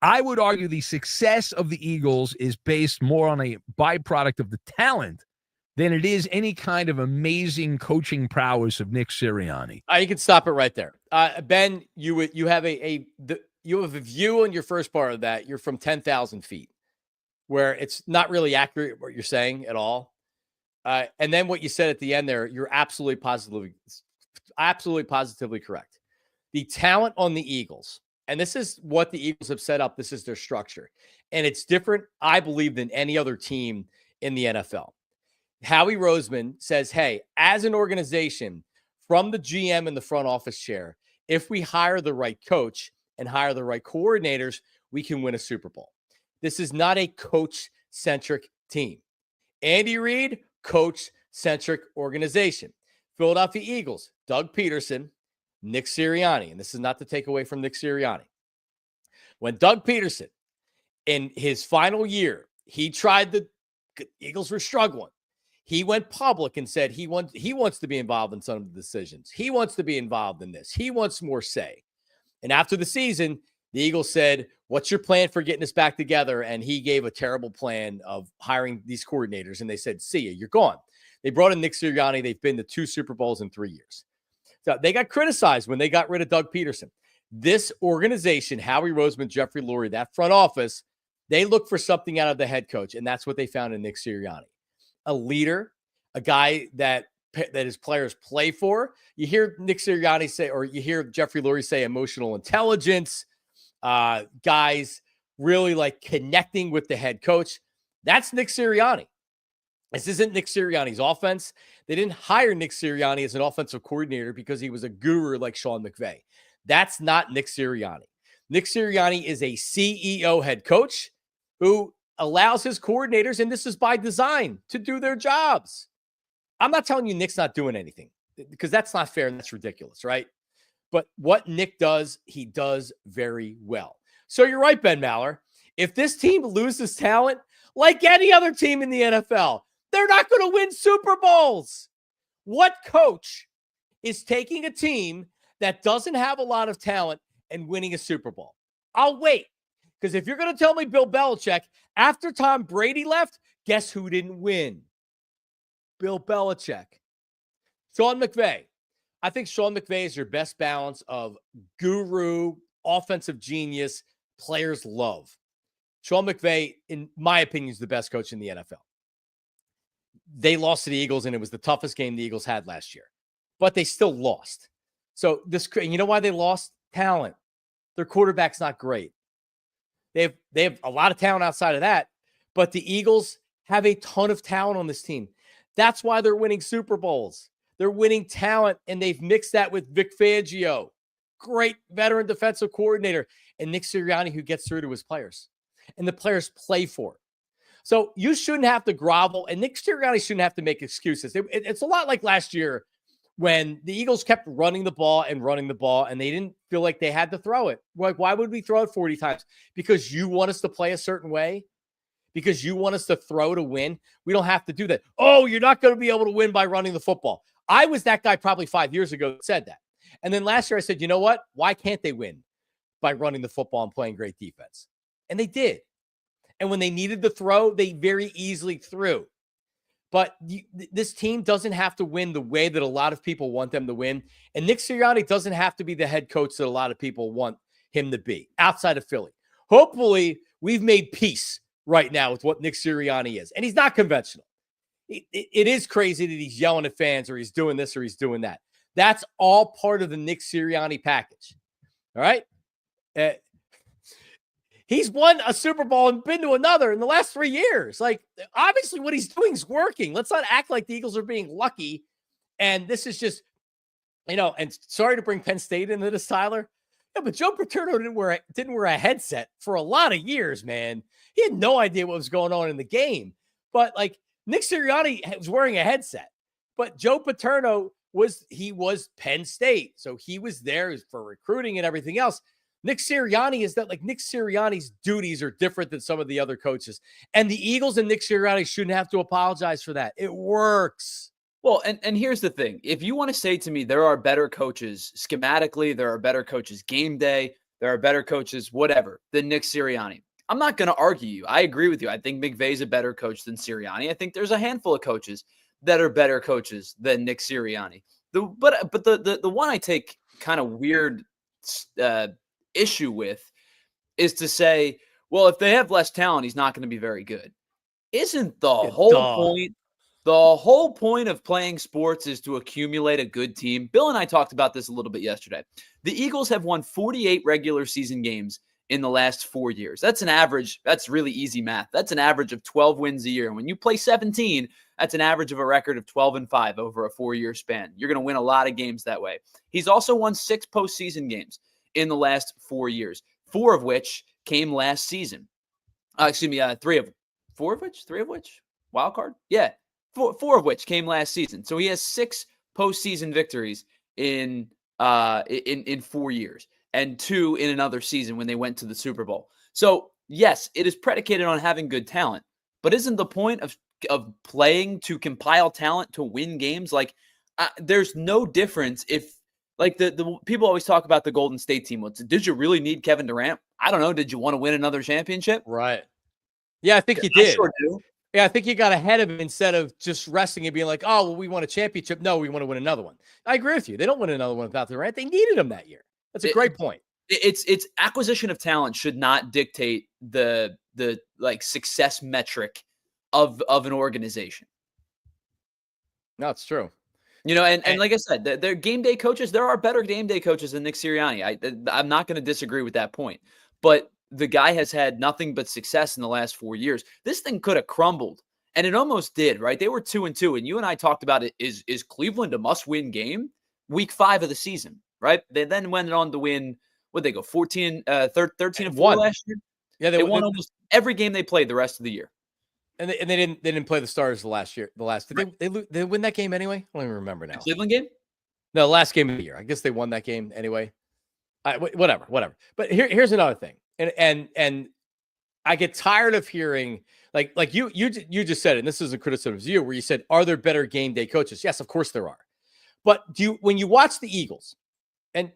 I would argue the success of the Eagles is based more on a byproduct of the talent than it is any kind of amazing coaching prowess of Nick Sirianni. You can stop it right there. Ben, you have a view on your first part of that. You're from 10,000 feet, where it's not really accurate what you're saying at all. And then what you said at the end there, you're absolutely positively correct. The talent on the Eagles, and this is what the Eagles have set up. This is their structure. And it's different, I believe, than any other team in the NFL. Howie Roseman says, hey, as an organization, from the GM in the front office chair, if we hire the right coach and hire the right coordinators, we can win a Super Bowl. This is not a coach-centric team. Andy Reid, coach-centric organization. Philadelphia Eagles, Doug Peterson, Nick Sirianni. And this is not to take away from Nick Sirianni. When Doug Peterson, in his final year, he tried the Eagles were struggling. He went public and said he wants to be involved in some of the decisions. He wants to be involved in this. He wants more say. And after the season, the Eagles said, what's your plan for getting us back together? And he gave a terrible plan of hiring these coordinators. And they said, see ya, you're gone. They brought in Nick Sirianni. They've been to 2 Super Bowls in 3 years. So they got criticized when they got rid of Doug Peterson. This organization, Howie Roseman, Jeffrey Lurie, that front office, they look for something out of the head coach. And that's what they found in Nick Sirianni. A leader, a guy that his players play for. You hear Nick Sirianni say, or you hear Jeffrey Lurie say emotional intelligence, guys really like connecting with the head coach. That's Nick Sirianni. This isn't Nick Sirianni's offense. They didn't hire Nick Sirianni as an offensive coordinator because he was a guru like Sean McVay. That's not Nick Sirianni. Nick Sirianni is a CEO head coach who allows his coordinators, and this is by design, to do their jobs. I'm not telling you Nick's not doing anything because that's not fair and that's ridiculous, right? But what Nick does, he does very well. So you're right, Ben Maller. If this team loses talent, like any other team in the NFL, they're not going to win Super Bowls. What coach is taking a team that doesn't have a lot of talent and winning a Super Bowl? I'll wait. Because if you're going to tell me Bill Belichick, after Tom Brady left, guess who didn't win? Bill Belichick. Sean McVay. I think Sean McVay is your best balance of guru, offensive genius, players love. Sean McVay, in my opinion, is the best coach in the NFL. They lost to the Eagles, and it was the toughest game the Eagles had last year. But they still lost. So you know why they lost? Talent. Their quarterback's not great. They have a lot of talent outside of that, but the Eagles have a ton of talent on this team. That's why they're winning Super Bowls. They're winning talent, and they've mixed that with Vic Fangio, great veteran defensive coordinator, and Nick Sirianni, who gets through to his players. And the players play for it. So you shouldn't have to grovel, and Nick Sirianni shouldn't have to make excuses. It's a lot like last year when the Eagles kept running the ball, and they didn't feel like they had to throw it. Like, why would we throw it 40 times? Because you want us to play a certain way? Because you want us to throw to win? We don't have to do that. Oh, you're not going to be able to win by running the football. I was that guy probably 5 years ago that said that. And then last year I said, you know what? Why can't they win by running the football and playing great defense? And they did. And when they needed to throw, they very easily threw. But this team doesn't have to win the way that a lot of people want them to win. And Nick Sirianni doesn't have to be the head coach that a lot of people want him to be outside of Philly. Hopefully, we've made peace right now with what Nick Sirianni is. And he's not conventional. It is crazy that he's yelling at fans or he's doing this or he's doing that. That's all part of the Nick Sirianni package. All right? He's won a Super Bowl and been to another in the last 3 years. Like, obviously what he's doing is working. Let's not act like the Eagles are being lucky. And this is just, and sorry to bring Penn State into this, Tyler. Yeah, but Joe Paterno didn't wear a headset for a lot of years, man. He had no idea what was going on in the game. But like Nick Sirianni was wearing a headset. But Joe Paterno was Penn State. So he was there for recruiting and everything else. Nick Sirianni is that like Nick Sirianni's duties are different than some of the other coaches. And the Eagles and Nick Sirianni shouldn't have to apologize for that. It works. Well, and here's the thing. If you want to say to me there are better coaches schematically, there are better coaches game day, there are better coaches whatever than Nick Sirianni, I'm not going to argue you. I agree with you. I think McVay's a better coach than Sirianni. I think there's a handful of coaches that are better coaches than Nick Sirianni. But the one I take kind of weird issue with is to say, well, if they have less talent, he's not going to be very good. Isn't the whole point The whole point of playing sports is to accumulate a good team. Bill and I talked about this a little bit yesterday. The Eagles have won 48 regular season games in the last 4 years. That's an average. That's really easy math. That's an average of 12 wins a year. And when you play 17, that's an average of a record of 12-5 over a 4-year span. You're going to win a lot of games that way. He's also won 6 postseason games in the last 4 years, 4 of which came last season. 3 of which? Wild card? Yeah. 4 of which came last season. So he has 6 postseason victories in 4 years, and 2 in another season when they went to the Super Bowl. So yes, it is predicated on having good talent, but isn't the point of playing to compile talent to win games? Like there's no difference if like the people always talk about the Golden State team. Did you really need Kevin Durant? I don't know. Did you want to win another championship? Right. Yeah, I think you did. I sure do. Yeah, I think you got ahead of him instead of just resting and being like, oh, well, we won a championship. No, we want to win another one. I agree with you. They don't win another one without Durant. They needed him that year. That's a great point. It's acquisition of talent should not dictate the like success metric of an organization. No, it's true. You know, and like I said, they're game day coaches. There are better game day coaches than Nick Sirianni. I'm not going to disagree with that point. But the guy has had nothing but success in the last 4 years. This thing could have crumbled, and it almost did, right? They were 2-2, and you and I talked about it. Is Cleveland a must-win game? Week 5 of the season, right? They then went on to win, what'd they go, 13-4 last year? Yeah, they won almost every game they played the rest of the year. And they didn't play the Stars the last year. Did they win that game anyway? I don't even remember now. The Cleveland game? No, last game of the year. I guess they won that game anyway. Whatever. But here's another thing. And I get tired of hearing like you just said it, and this is a criticism of you, where you said, are there better game day coaches? Yes, of course there are. But when you watch the Eagles and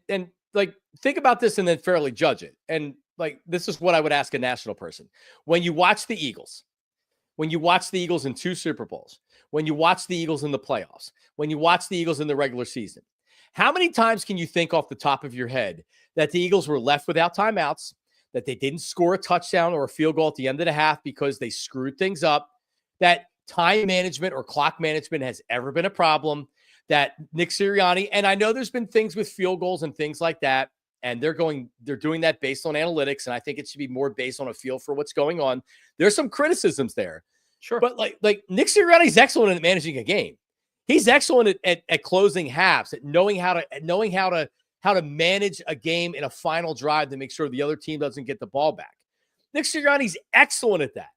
like think about this and then fairly judge it. And like this is what I would ask a national person. When you watch the Eagles in 2 Super Bowls, when you watch the Eagles in the playoffs, when you watch the Eagles in the regular season, how many times can you think off the top of your head that the Eagles were left without timeouts, that they didn't score a touchdown or a field goal at the end of the half because they screwed things up, that time management or clock management has ever been a problem, that Nick Sirianni, and I know there's been things with field goals and things like that, and they're doing that based on analytics, and I think it should be more based on a feel for what's going on. There's some criticisms there. Sure. But like Nick Sirianni's excellent at managing a game. He's excellent at closing halves, at knowing how to manage a game in a final drive to make sure the other team doesn't get the ball back. Nick Sirianni's excellent at that.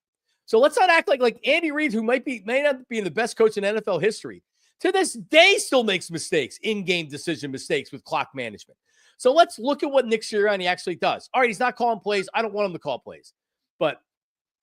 So let's not act like Andy Reid, who may not be the best coach in NFL history, to this day still makes mistakes, in-game decision mistakes with clock management. So let's look at what Nick Sirianni actually does. All right, he's not calling plays. I don't want him to call plays. But,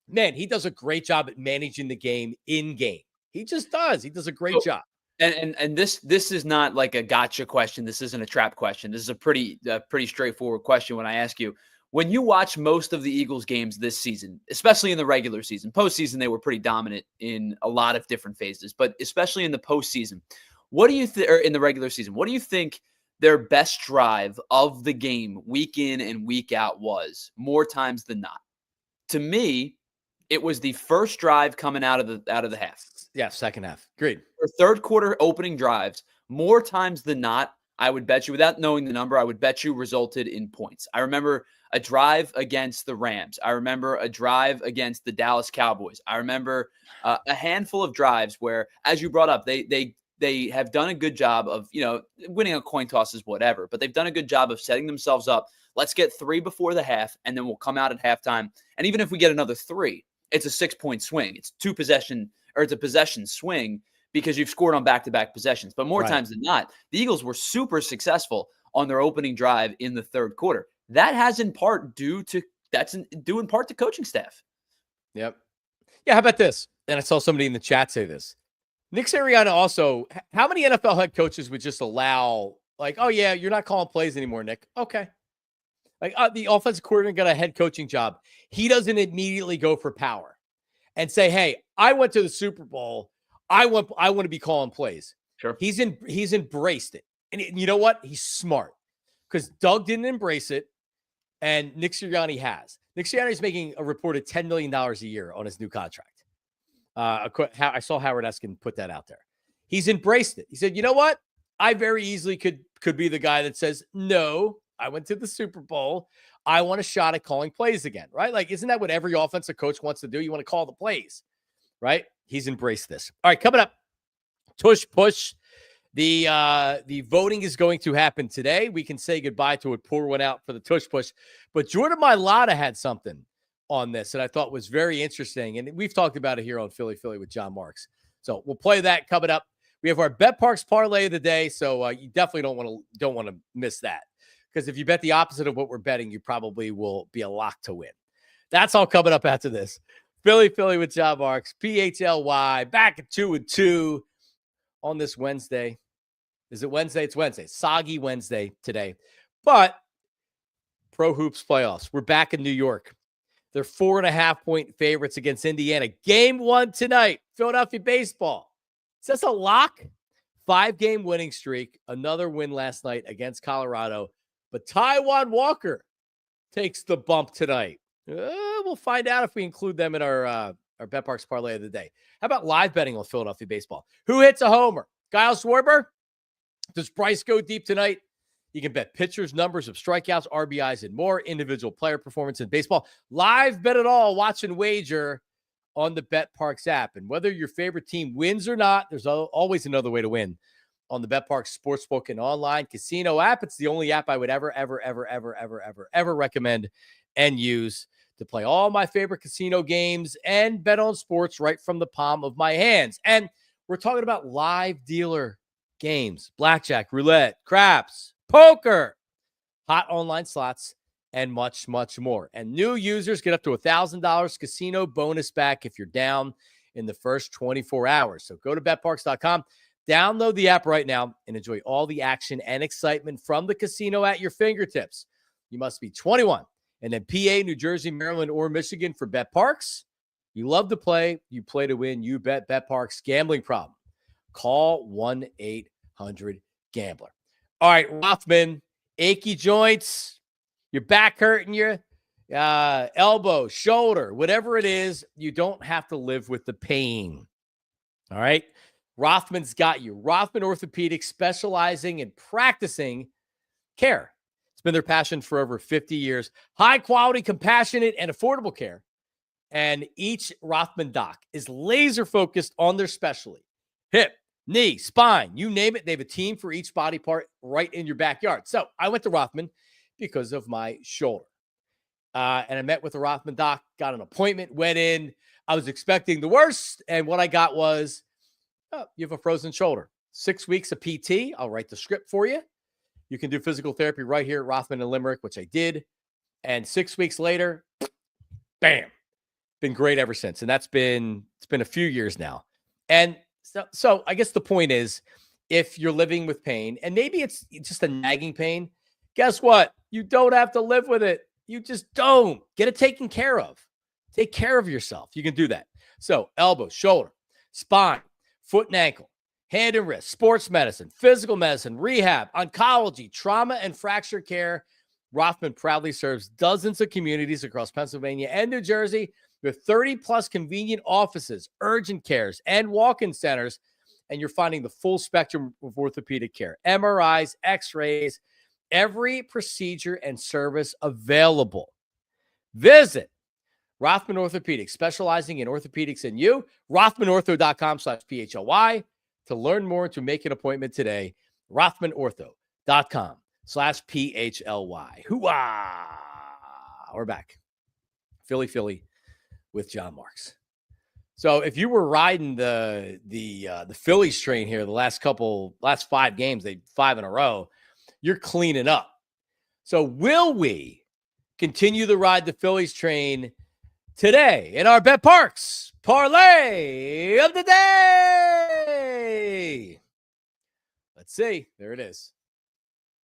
man, he does a great job at managing the game in-game. He just does. He does a great job. And this is not like a gotcha question. This isn't a trap question. This is a pretty straightforward question when I ask you. When you watch most of the Eagles games this season, especially in the regular season, postseason, they were pretty dominant in a lot of different phases, but especially in the postseason, what do you think, or in the regular season, what do you think their best drive of the game week in and week out was more times than not? To me, it was the first drive coming out of the half. Yeah, second half. Agreed. Or third quarter opening drives, more times than not, I would bet you, without knowing the number, I would bet you resulted in points. I remember a drive against the Rams. I remember a drive against the Dallas Cowboys. I remember a handful of drives where, as you brought up, they have done a good job of, winning a coin toss is whatever, but they've done a good job of setting themselves up. Let's get 3 before the half, and then we'll come out at halftime. And even if we get another 3, it's a 6-point swing. It's a possession swing because you've scored on back-to-back possessions. But more times than not, the Eagles were super successful on their opening drive in the third quarter. That's in part due to coaching staff. Yep. Yeah, how about this? And I saw somebody in the chat say this. Nick Sirianni also, how many NFL head coaches would just allow, like, oh, yeah, you're not calling plays anymore, Nick. Okay. Like the offensive coordinator got a head coaching job. He doesn't immediately go for power and say, hey, I went to the Super Bowl. I want to be calling plays. Sure. He's embraced it. And you know what? He's smart because Doug didn't embrace it. And Nick Sirianni has. Nick Sirianni is making a reported $10 million a year on his new contract. I saw Howard Eskin put that out there. He's embraced it. He said, you know what? I very easily could be the guy that says, no, I went to the Super Bowl. I want a shot at calling plays again, right? Like, isn't that what every offensive coach wants to do? You want to call the plays, right? He's embraced this. All right, coming up, Tush Push. The voting is going to happen today. We can say goodbye to it, pour one out for the Tush Push. But Jordan Mailata had something on this that I thought was very interesting. And we've talked about it here on Philly with John Marks. So we'll play that coming up. We have our BetParx Parlay of the day. So you definitely don't want to miss that. Because if you bet the opposite of what we're betting, you probably will be a lock to win. That's all coming up after this. Philly with John Marks, PHLY, back at 2-2 on this Wednesday. Is it Wednesday? It's Wednesday. Soggy Wednesday today. But Pro Hoops playoffs. We're back in New York. They're 4.5-point favorites against Indiana. Game 1 tonight. Philadelphia baseball. Is this a lock? 5-game winning streak. Another win last night against Colorado. But Taijuan Walker takes the bump tonight. We'll find out if we include them in our BetParx Parlay of the day. How about live betting on Philadelphia baseball? Who hits a homer? Kyle Schwarber? Does Bryce go deep tonight? You can bet pitchers, numbers of strikeouts, RBIs, and more. Individual player performance in baseball. Live bet it all. Watch and wager on the BetParx app. And whether your favorite team wins or not, there's always another way to win on the BetParx Sportsbook and online casino app. It's the only app I would ever recommend and use to play all my favorite casino games and bet on sports right from the palm of my hands. And we're talking about live dealer games, blackjack, roulette, craps, poker, hot online slots, and much, much more. And new users get up to $1,000 casino bonus back if you're down in the first 24 hours. So go to betparx.com, download the app right now, and enjoy all the action and excitement from the casino at your fingertips. You must be 21 and then PA, New Jersey, Maryland, or Michigan for BetParx. You love to play. You play to win. You bet. BetParx. Gambling problem? Call 1-800-GAMBLER. All right, Rothman, achy joints, your back hurting you, elbow, shoulder, whatever it is, you don't have to live with the pain. All right? Rothman's got you. Rothman Orthopedics, specializing in practicing care. It's been their passion for over 50 years. High quality, compassionate, and affordable care. And each Rothman doc is laser focused on their specialty. Hip, knee, spine, you name it. They have a team for each body part right in your backyard. So I went to Rothman because of my shoulder. And I met with the Rothman doc, got an appointment, went in. I was expecting the worst. And what I got was, oh, you have a frozen shoulder. 6 weeks of PT. I'll write the script for you. You can do physical therapy right here at Rothman in Limerick, which I did. And 6 weeks later, bam, been great ever since. And it's been a few years now. And so I guess the point is, if you're living with pain, and maybe it's just a nagging pain, guess what? You don't have to live with it. You just don't. Get it taken care of. Take care of yourself. You can do that. So elbow, shoulder, spine, foot and ankle, hand and wrist, sports medicine, physical medicine, rehab, oncology, trauma, and fracture care. Rothman proudly serves dozens of communities across Pennsylvania and New Jersey with 30-plus convenient offices, urgent cares, and walk-in centers. And you're finding the full spectrum of orthopedic care, MRIs, X-rays, every procedure and service available. Visit Rothman Orthopedics, specializing in orthopedics and you. RothmanOrtho.com/PHLY to learn more and to make an appointment today. RothmanOrtho.com/PHLY. Hooah! We're back. Philly with John Marks. So if you were riding the Phillies train here the last 5 games, 5 in a row, you're cleaning up. So will we continue to ride the Phillies train today in our BetParx Parlay of the day? Let's see. There it is.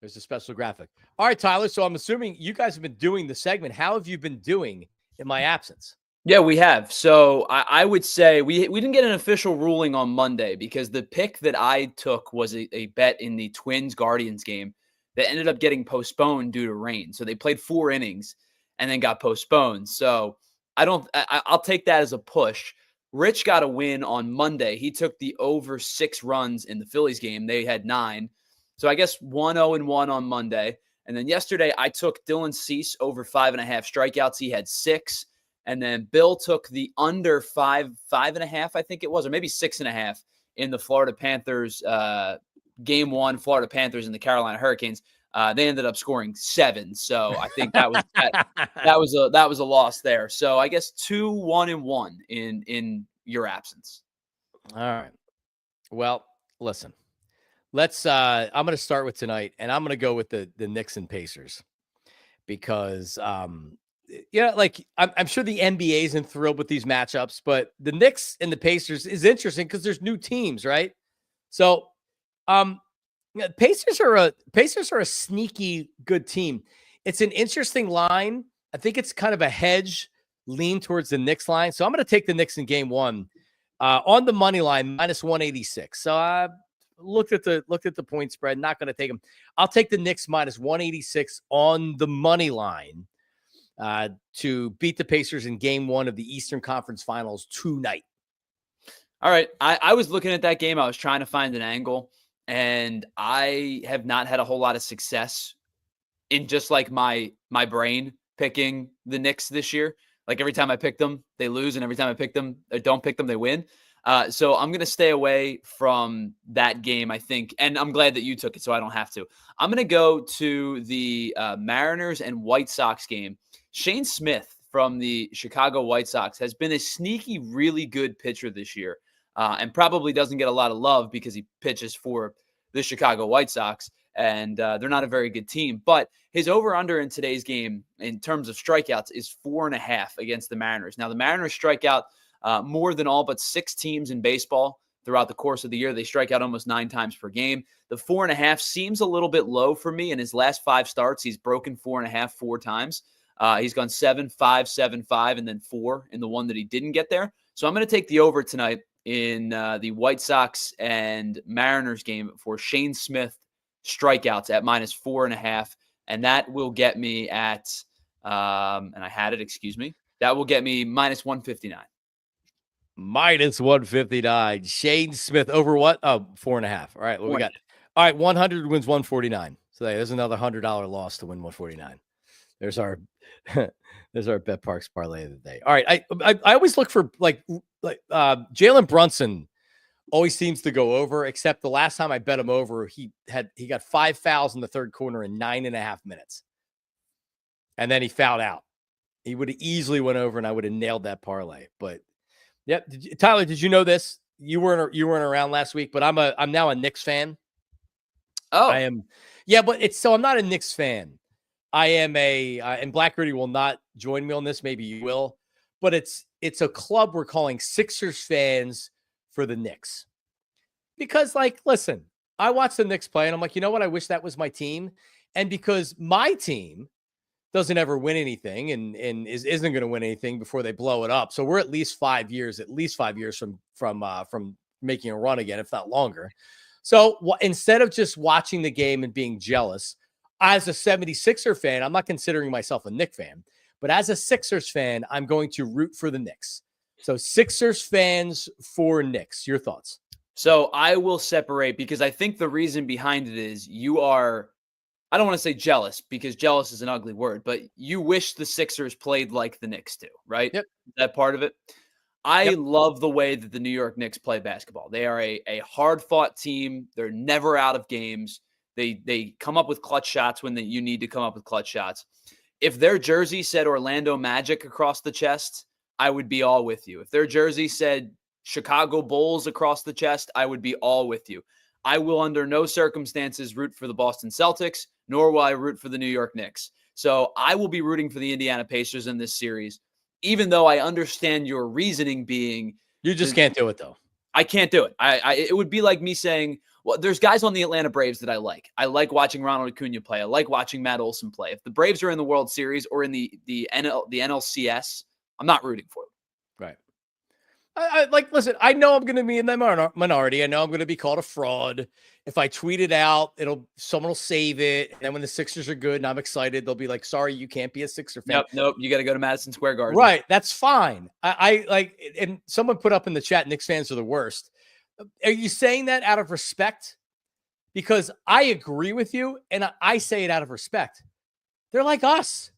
There's a special graphic. All right, Tyler. So I'm assuming you guys have been doing the segment. How have you been doing in my absence? Yeah, we have. So I would say we didn't get an official ruling on Monday because the pick that I took was a bet in the Twins-Guardians game that ended up getting postponed due to rain. So they played 4 innings and then got postponed. So I'll take that as a push. Rich got a win on Monday. He took the over 6 runs in the Phillies game. They had 9. So I guess 1-0-1 on Monday. And then yesterday I took Dylan Cease over 5.5 strikeouts. He had 6. And then Bill took the under 5.5, I think it was, or maybe 6.5 in the Florida Panthers game 1, Florida Panthers and the Carolina Hurricanes. They ended up scoring 7. So I think that was that was a loss there. So I guess 2-1-1 in your absence. All right. Well, listen. Let's I'm going to start with tonight, and I'm going to go with the Knicks and Pacers because like I'm sure the NBA isn't thrilled with these matchups, but the Knicks and the Pacers is interesting because there's new teams, right? So Pacers are a sneaky good team. It's an interesting line. I think it's kind of a hedge lean towards the Knicks line. So I'm going to take the Knicks in game 1 on the money line -186. So I looked at the point spread. Not going to take them. I'll take the Knicks -186 on the money line to beat the Pacers in game 1 of the Eastern Conference Finals tonight. All right. I was looking at that game. I was trying to find an angle. And I have not had a whole lot of success in just like my brain picking the Knicks this year. Like every time I pick them, they lose. And every time I pick them, or don't pick them, they win. So I'm going to stay away from that game, I think. And I'm glad that you took it so I don't have to. I'm going to go to the Mariners and White Sox game. Shane Smith from the Chicago White Sox has been a sneaky, really good pitcher this year. And probably doesn't get a lot of love because he pitches for the Chicago White Sox, and they're not a very good team. But his over-under in today's game in terms of strikeouts is 4.5 against the Mariners. Now, the Mariners strike out more than all but 6 teams in baseball throughout the course of the year. They strike out almost 9 times per game. The 4.5 seems a little bit low for me. In his last 5 starts, he's broken 4.5 4 times. He's gone 7-5, 7-5, and then 4 in the one that he didn't get there. So I'm going to take the over tonight in the White Sox and Mariners game for Shane Smith strikeouts at -4.5. And that will get me at, and I had it, excuse me. That will get me -159. -159. Shane Smith over what? Oh, 4.5. All right. What we got? All right. 100 wins 149. So there's another $100 loss to win 149. There's our BetParx Parlay of the day. All right. I always look for like Jalen Brunson always seems to go over, except the last time I bet him over, he got 5 fouls in the third quarter in 9.5 minutes. And then he fouled out. He would have easily went over and I would have nailed that parlay. But yep. Tyler, did you know this? You weren't around last week, but I'm now a Knicks fan. Oh, I am. Yeah, but I'm not a Knicks fan. I am and Black Rudy will not join me on this. Maybe you will, but it's a club we're calling Sixers fans for the Knicks. Because, like, listen, I watch the Knicks play and I'm like, you know what? I wish that was my team. And because my team doesn't ever win anything and isn't going to win anything before they blow it up. So we're at least 5 years from making a run again, if not longer. So instead of just watching the game and being jealous, as a 76er fan, I'm not considering myself a Knicks fan, but as a Sixers fan, I'm going to root for the Knicks. So Sixers fans for Knicks. Your thoughts? So I will separate because I think the reason behind it is you are, I don't want to say jealous because jealous is an ugly word, but you wish the Sixers played like the Knicks do, right? Yep. Is that part of it? I love the way that the New York Knicks play basketball. They are a hard-fought team. They're never out of games. They come up with clutch shots when you need to come up with clutch shots. If their jersey said Orlando Magic across the chest, I would be all with you. If their jersey said Chicago Bulls across the chest, I would be all with you. I will under no circumstances root for the Boston Celtics, nor will I root for the New York Knicks. So I will be rooting for the Indiana Pacers in this series, even though I understand your reasoning being you just can't do it, though. I can't do it. It would be like me saying, well, there's guys on the Atlanta Braves that I like. I like watching Ronald Acuna play. I like watching Matt Olson play. If the Braves are in the World Series or in the NLCS, I'm not rooting for them. Right. Listen, I know I'm going to be in the minority. I know I'm going to be called a fraud. If I tweet it out, someone will save it. And then when the Sixers are good and I'm excited, they'll be like, sorry, you can't be a Sixer fan. Nope. You got to go to Madison Square Garden. Right. That's fine. And someone put up in the chat, Knicks fans are the worst. Are you saying that out of respect? Because I agree with you. And I say it out of respect. They're like us.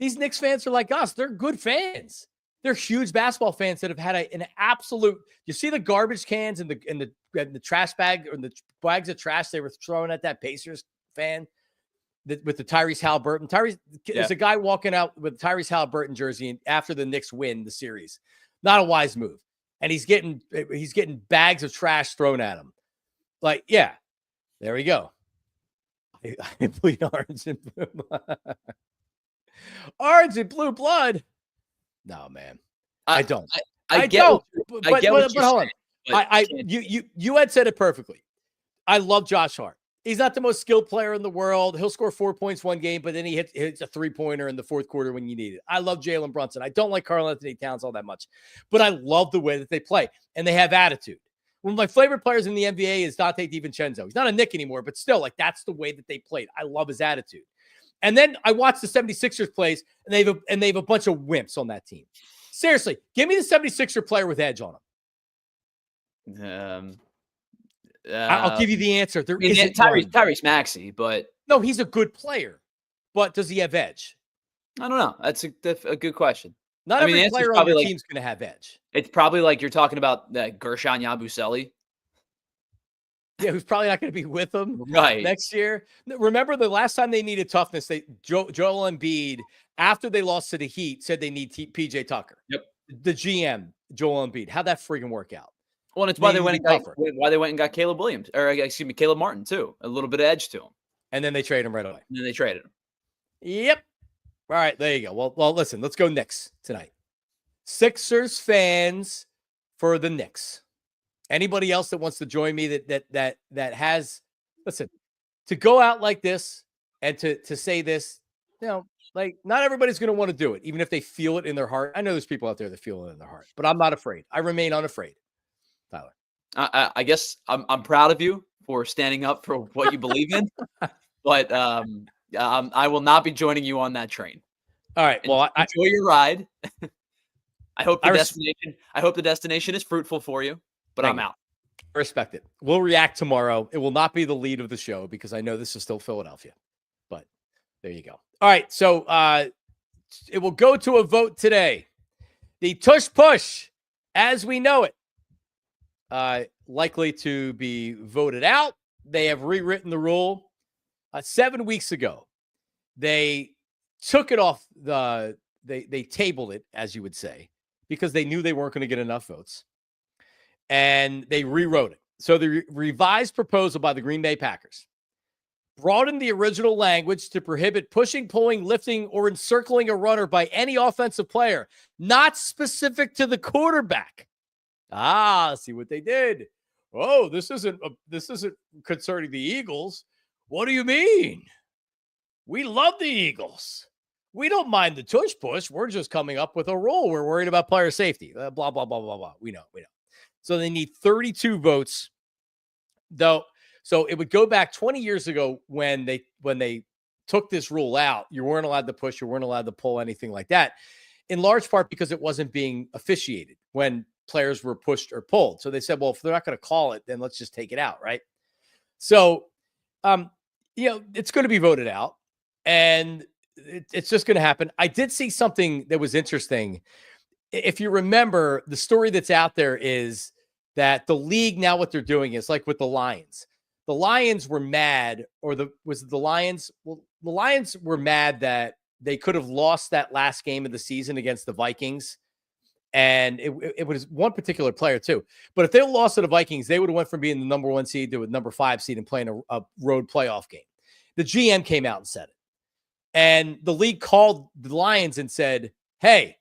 These Knicks fans are like us. They're good fans. They're huge basketball fans that have had an absolute. You see the garbage cans and the trash bag or the bags of trash they were throwing at that Pacers fan with the Tyrese Halliburton. There's a guy walking out with Tyrese Halliburton jersey after the Knicks win the series. Not a wise move, and he's getting bags of trash thrown at him. Like, yeah, there we go. I bleed orange and blue. Orange and blue blood. No, man, I don't. I get but hold on. You had said it perfectly. I love Josh Hart. He's not the most skilled player in the world. He'll score 4 points one game, but then he hits a 3-pointer in the fourth quarter when you need it. I love Jalen Brunson. I don't like Karl-Anthony Towns all that much, but I love the way that they play and they have attitude. One of my favorite players in the NBA is Dante DiVincenzo. He's not a Knick anymore, but still, like, that's the way that they played. I love his attitude. And then I watched the 76ers plays, and they have a bunch of wimps on that team. Seriously, give me the 76er player with edge on him. I'll give you the answer. There isn't Tyrese Maxey, but no, he's a good player. But does he have edge? I don't know. That's a good question. Not every player on your team's going to have edge. It's probably like you're talking about Gershon Yabusele. Yeah, who's probably not going to be with them next year. Remember the last time they needed toughness, Joel Embiid, after they lost to the Heat, said they need PJ Tucker. Yep. The GM, Joel Embiid. How'd that freaking work out? Well, and it's why they went and got Caleb Williams, or excuse me, Caleb Martin too. A little bit of edge to him. And then they traded him right away. And then they traded him. Yep. All right, there you go. Well, listen, let's go Knicks tonight. Sixers fans for the Knicks. Anybody else that wants to join me that has, listen, to go out like this and to say this, like, not everybody's going to want to do it, even if they feel it in their heart. I know there's people out there that feel it in their heart, but I'm not afraid. I remain unafraid. Tyler, I guess I'm proud of you for standing up for what you believe in, but I will not be joining you on that train. All right. Well, enjoy your ride. I hope the destination is fruitful for you. But I'm out. I respect it. We'll react tomorrow. It will not be the lead of the show because I know this is still Philadelphia. But there you go. All right. So it will go to a vote today. The Tush Push, as we know it, likely to be voted out. They have rewritten the rule. 7 weeks ago, they took it off. They tabled it, as you would say, because they knew they weren't going to get enough votes. And they rewrote it. So the revised proposal by the Green Bay Packers broadened the original language to prohibit pushing, pulling, lifting, or encircling a runner by any offensive player, not specific to the quarterback. See what they did. Oh, this isn't concerning the Eagles. What do you mean? We love the Eagles. We don't mind the tush push. We're just coming up with a rule. We're worried about player safety. Blah, blah, blah, blah, blah. We know. So they need 32 votes, though. So it would go back 20 years ago when they took this rule out. You weren't allowed to push. You weren't allowed to pull, anything like that, in large part because it wasn't being officiated when players were pushed or pulled. So they said, well, if they're not going to call it, then let's just take it out, right? So, it's going to be voted out, and it's just going to happen. I did see something that was interesting. If you remember, the story that's out there is that the league now, what they're doing is like with the Lions. The Lions were mad, the Lions were mad that they could have lost that last game of the season against the Vikings. And it was one particular player too. But if they lost to the Vikings, they would have went from being the number 1 seed to a number 5 seed and playing a road playoff game. The GM came out and said it. And the league called the Lions and said, hey,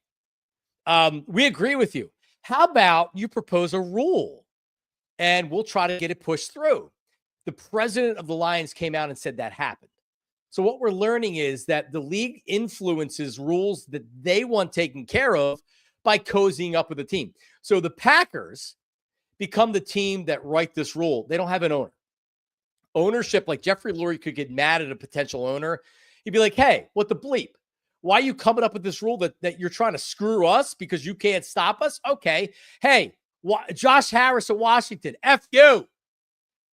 we agree with you. How about you propose a rule and we'll try to get it pushed through? The president of the Lions came out and said that happened. So what we're learning is that the league influences rules that they want taken care of by cozying up with the team. So the Packers become the team that write this rule. They don't have an owner. Ownership, like Jeffrey Lurie could get mad at a potential owner. He'd be like, hey, what the bleep? Why are you coming up with this rule that you're trying to screw us because you can't stop us? Okay. Hey, Josh Harris of Washington, F you.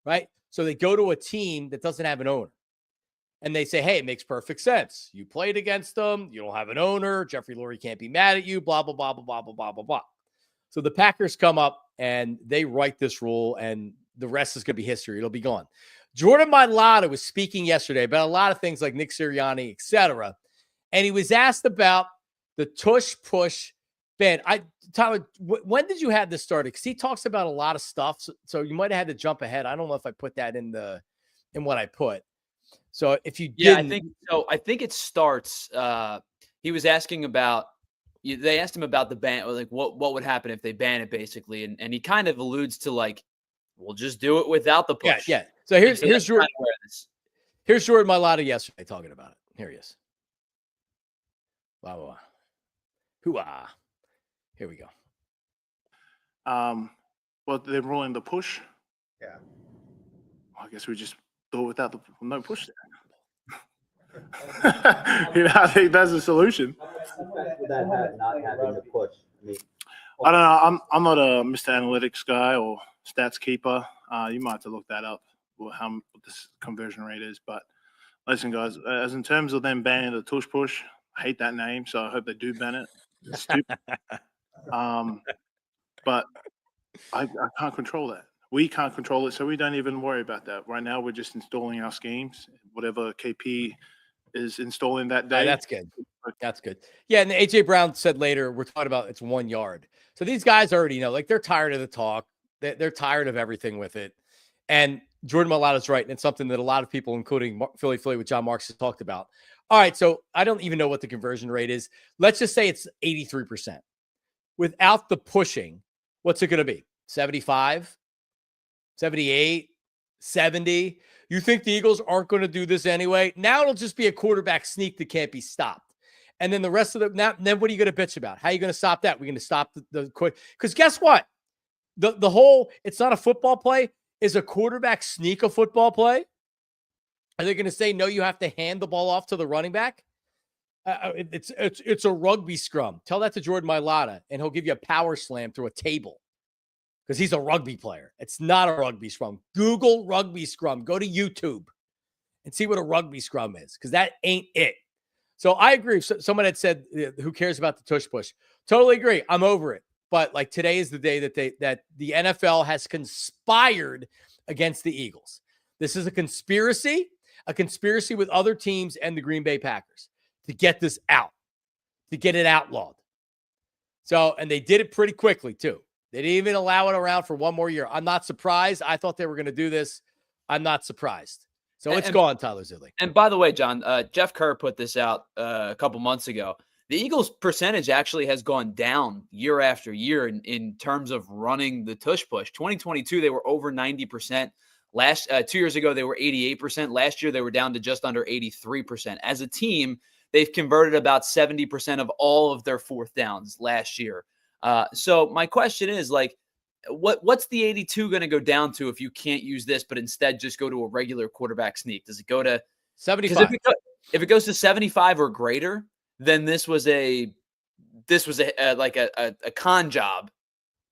Right? So they go to a team that doesn't have an owner. And they say, hey, it makes perfect sense. You played against them. You don't have an owner. Jeffrey Lurie can't be mad at you, blah, blah, blah, blah, blah, blah, blah, blah, blah. So the Packers come up and they write this rule, and the rest is going to be history. It'll be gone. Jordan Mailata was speaking yesterday about a lot of things like Nick Sirianni, etc. And he was asked about the tush push ban. Tyler, when did you have this started? Because he talks about a lot of stuff. So you might have had to jump ahead. I don't know if I put that in what I put. So if you didn't, I think so. I think it starts. He was asking about. They asked him about the ban, or like what would happen if they ban it, basically, and he kind of alludes to like, we'll just do it without the push. Yeah. So here's Jordan. Here's Jordan Mailata yesterday talking about it. Here he is. Blah blah blah. Hoo-ah. Here we go. Well, they're rolling the push. Yeah. Well, I guess we just do it without no push there. I think that's the solution. With that not having the push. I don't know. I'm not a Mr. Analytics guy or stats keeper. You might have to look that up, what this conversion rate is. But listen, guys, as in terms of them banning the tush push, I hate that name, so I hope they do ban it. It's stupid. But I can't control that. We can't control it, so we don't even worry about that. Right now, we're just installing our schemes, whatever KP is installing that day. That's good. That's good. Yeah, and AJ Brown said later, we're talking about it's 1 yard. So these guys already know, like they're tired of the talk. They're tired of everything with it. And Jordan Mailata's right, and it's something that a lot of people, including Philly with John Marks, has talked about. All right, so I don't even know what the conversion rate is. Let's just say it's 83%. Without the pushing, what's it going to be? 75? 78, 70. You think the Eagles aren't going to do this anyway? Now it'll just be a quarterback sneak that can't be stopped. And then the rest of then what are you going to bitch about? How are you going to stop that? We're going to stop the quick. Because guess what? The whole, it's not a football play. Is a quarterback sneak a football play? Are they going to say, no, you have to hand the ball off to the running back? It's a rugby scrum. Tell that to Jordan Mailata, and he'll give you a power slam through a table. Because he's a rugby player. It's not a rugby scrum. Google rugby scrum. Go to YouTube and see what a rugby scrum is, because that ain't it. So I agree. Someone had said, who cares about the tush push? Totally agree. I'm over it. But like today is the day that the NFL has conspired against the Eagles. This is a conspiracy with other teams and the Green Bay Packers to get this out, to get it outlawed. So, and they did it pretty quickly too. They didn't even allow it around for one more year. I'm not surprised. I thought they were going to do this. I'm not surprised. So it's gone, Tyler Zidley. And by the way, John, Jeff Kerr put this out a couple months ago. The Eagles' percentage actually has gone down year after year in terms of running the tush push. 2022, they were over 90%. 2 years ago, they were 88%. Last year, they were down to just under 83%. As a team, they've converted about 70% of all of their fourth downs last year. So my question is, like, what's the 82 going to go down to if you can't use this, but instead just go to a regular quarterback sneak? Does it go to 75? If it goes to 75 or greater, then this was a con job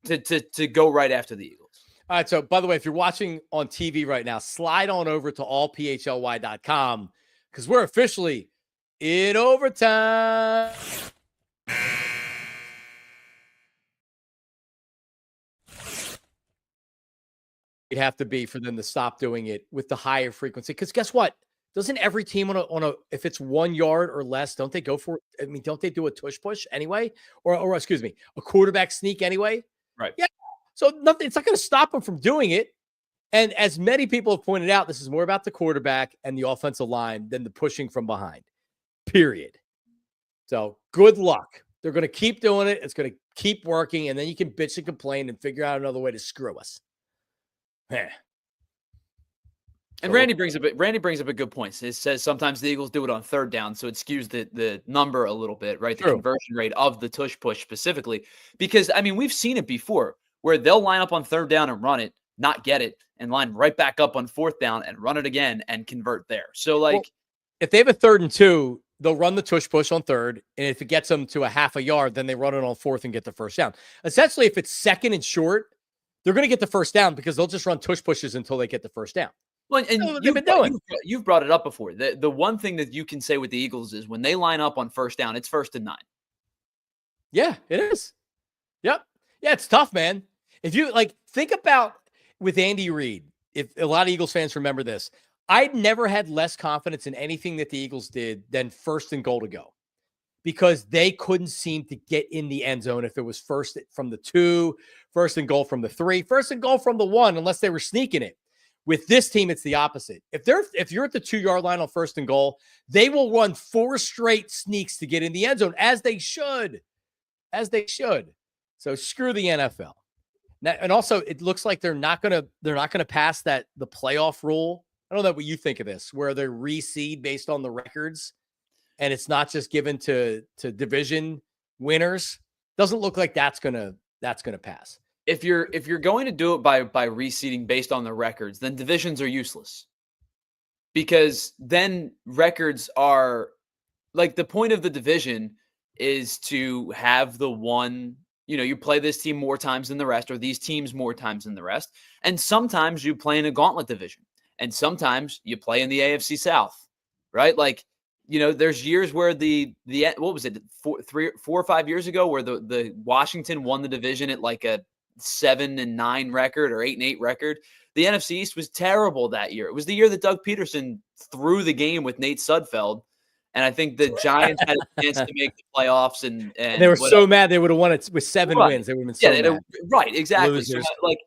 to go right after the Eagles. All right. So by the way, if you're watching on TV right now, slide on over to allphly.com because we're officially in overtime. It'd have to be for them to stop doing it with the higher frequency. Because guess what? Doesn't every team on a if it's 1 yard or less, don't they go for it? I mean, don't they do a tush push anyway? Or excuse me, a quarterback sneak anyway? Right. Yeah. So nothing, it's not going to stop them from doing it. And as many people have pointed out, this is more about the quarterback and the offensive line than the pushing from behind. Period. So good luck. They're going to keep doing it. It's going to keep working, and then you can bitch and complain and figure out another way to screw us. And Randy brings up a good point. He says sometimes the Eagles do it on third down, so it skews the number a little bit, right? The conversion rate of the tush push specifically. Because, I mean, we've seen it before where they'll line up on third down and run it, not get it, and line right back up on fourth down and run it again and convert there. So, like, well, if they have a 3rd and 2, they'll run the tush push on 3rd, and if it gets them to a half a yard, then they run it on 4th and get the first down. Essentially, if it's 2nd and short, they're going to get the first down because they'll just run tush pushes until they get the first down. Well, and you've brought it up before. The one thing that you can say with the Eagles is when they line up on first down, it's 1st and 9. Yeah, it is. Yep. Yeah, it's tough, man. If you think about with Andy Reid, if a lot of Eagles fans remember this, I'd never had less confidence in anything that the Eagles did than 1st and goal to go, because they couldn't seem to get in the end zone if it was 1st from the 2, 1st and goal from the 3, 1st and goal from the 1, unless they were sneaking it. With this team, it's the opposite. If you're at the 2-yard line on 1st and goal, they will run 4 straight sneaks to get in the end zone, as they should. So screw the NFL. Now, and also, it looks like they're not gonna pass the playoff rule. I don't know what you think of this, where they reseed based on the records, and it's not just given to division winners. Doesn't look like that's gonna pass. If you're going to do it by reseeding based on the records, then divisions are useless, because then records are like, the point of the division is to have the one, you play this team more times than the rest, or these teams more times than the rest. And sometimes you play in a gauntlet division, and sometimes you play in the AFC South, right? Like, there's years where the what was it, 4 or 5 years ago, where the Washington won the division at like a 7-9 record or 8-8 record. The NFC East was terrible that year. It was the year that Doug Peterson threw the game with Nate Sudfeld, and I think the Giants had a chance to make the playoffs, and they were so mad they would have won it with 7 wins. They would have been so mad. Right, exactly. So, Losers. like,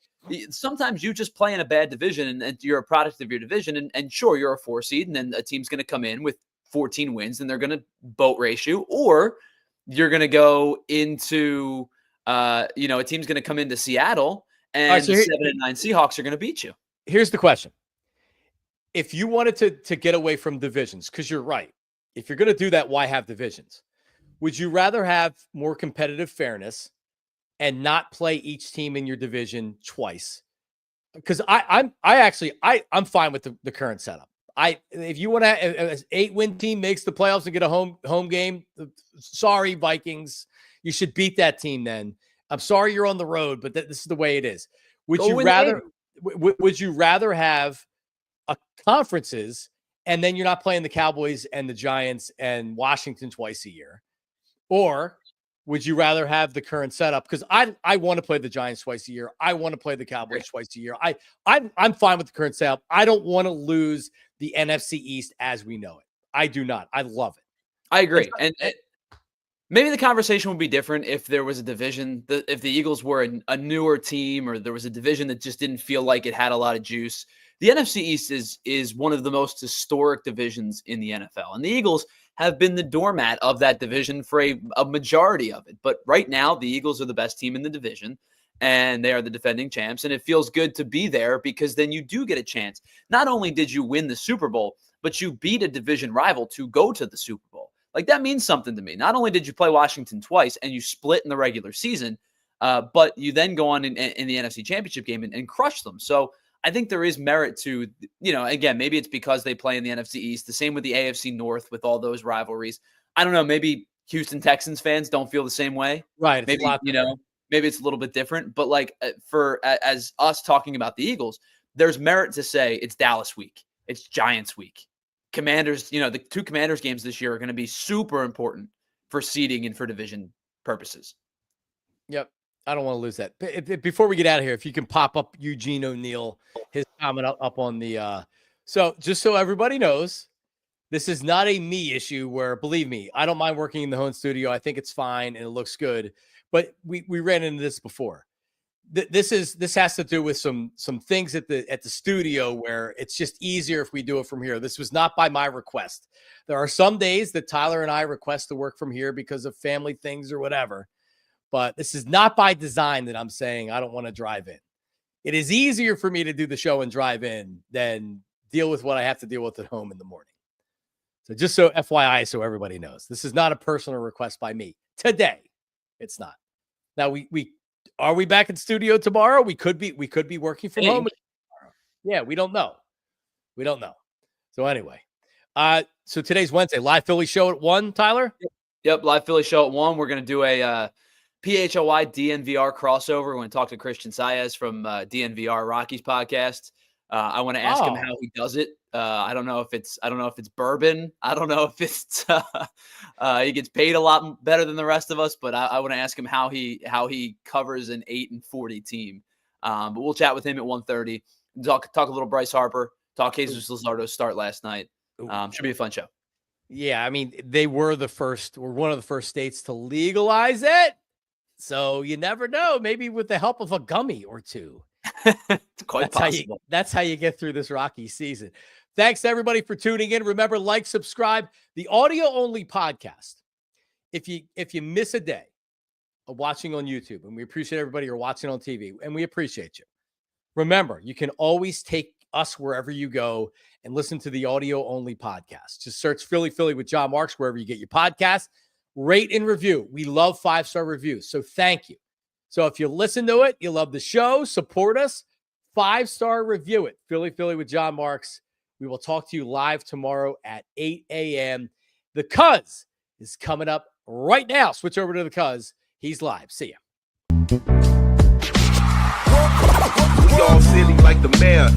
sometimes you just play in a bad division, and you're a product of your division, and sure, you're a 4 seed, and then a team's going to come in with 14 wins, and they're going to boat race you, or you're going to go into a team's going to come into Seattle, and 7-9 Seahawks are going to beat you. Here's the question. If you wanted to get away from divisions, because you're right, if you're going to do that, why have divisions? Would you rather have more competitive fairness and not play each team in your division twice? Because I'm fine with the current setup. If you want to, an 8-win team makes the playoffs and get a home game, sorry, Vikings, you should beat that team then. I'm sorry you're on the road, but this is the way it is. Would you rather have a conferences and then you're not playing the Cowboys and the Giants and Washington twice a year? Or would you rather have the current setup? Because I want to play the Giants twice a year. I want to play the Cowboys twice a year. I'm fine with the current setup. I don't want to lose the NFC East as we know it. I do not. I love it. I agree. And maybe the conversation would be different if there was a division, if the Eagles were a newer team, or there was a division that just didn't feel like it had a lot of juice. The NFC East is one of the most historic divisions in the NFL, and the Eagles have been the doormat of that division for a majority of it. But right now, the Eagles are the best team in the division, and they are the defending champs, and it feels good to be there, because then you do get a chance. Not only did you win the Super Bowl, but you beat a division rival to go to the Super Bowl. Like, that means something to me. Not only did you play Washington twice and you split in the regular season, but you then go on in the NFC Championship game and crush them. So I think there is merit to, again, maybe it's because they play in the NFC East. The same with the AFC North with all those rivalries. I don't know. Maybe Houston Texans fans don't feel the same way. Right. Maybe, maybe it's a little bit different. But like, as us talking about the Eagles, there's merit to say it's Dallas week. It's Giants week. Commanders, the 2 Commanders games this year are going to be super important for seeding and for division purposes. Yep. I don't want to lose that. Before we get out of here, if you can pop up Eugene O'Neill, his comment up on the so just so everybody knows, this is not a me issue where, believe me, I don't mind working in the home studio. I think it's fine and it looks good. But we ran into this before. This has to do with some things at the studio where it's just easier if we do it from here. This was not by my request. There are some days that Tyler and I request to work from here because of family things or whatever. But this is not by design that I'm saying I don't want to drive in. It is easier for me to do the show and drive in than deal with what I have to deal with at home in the morning. So just so FYI, so everybody knows, this is not a personal request by me today. It's not. Now we are we back in studio tomorrow? We could be working from home. Yeah, we don't know. We don't know. So anyway, so today's Wednesday, live Philly show at 1, Tyler? Yep, live Philly show at 1. We're going to do a PHLY DNVR crossover. We're going to talk to Christian Saez from DNVR Rockies podcast. I want to ask him how he does it. I don't know if it's bourbon. I don't know if it's he gets paid a lot better than the rest of us, but I want to ask him how he covers an 8-40 team. But we'll chat with him at 1:30. Talk a little Bryce Harper. Talk Jesus Luzardo start last night. Should be a fun show. Yeah, I mean, they were one of the first states to legalize it. So you never know. Maybe with the help of a gummy or two. It's quite possible. That's how you get through this Rocky season. Thanks to everybody for tuning in. Remember, like, subscribe. The audio-only podcast. If you miss a day of watching on YouTube, and we appreciate everybody who are watching on TV, and we appreciate you. Remember, you can always take us wherever you go and listen to the audio-only podcast. Just search Philly with John Marks wherever you get your podcast. Rate and review. We love 5-star reviews, so thank you. So if you listen to it, you love the show, support us, 5-star review it. Philly with John Marks. We will talk to you live tomorrow at 8 a.m. The Cuz is coming up right now. Switch over to the Cuz. He's live. See ya. We all silly like the mayor.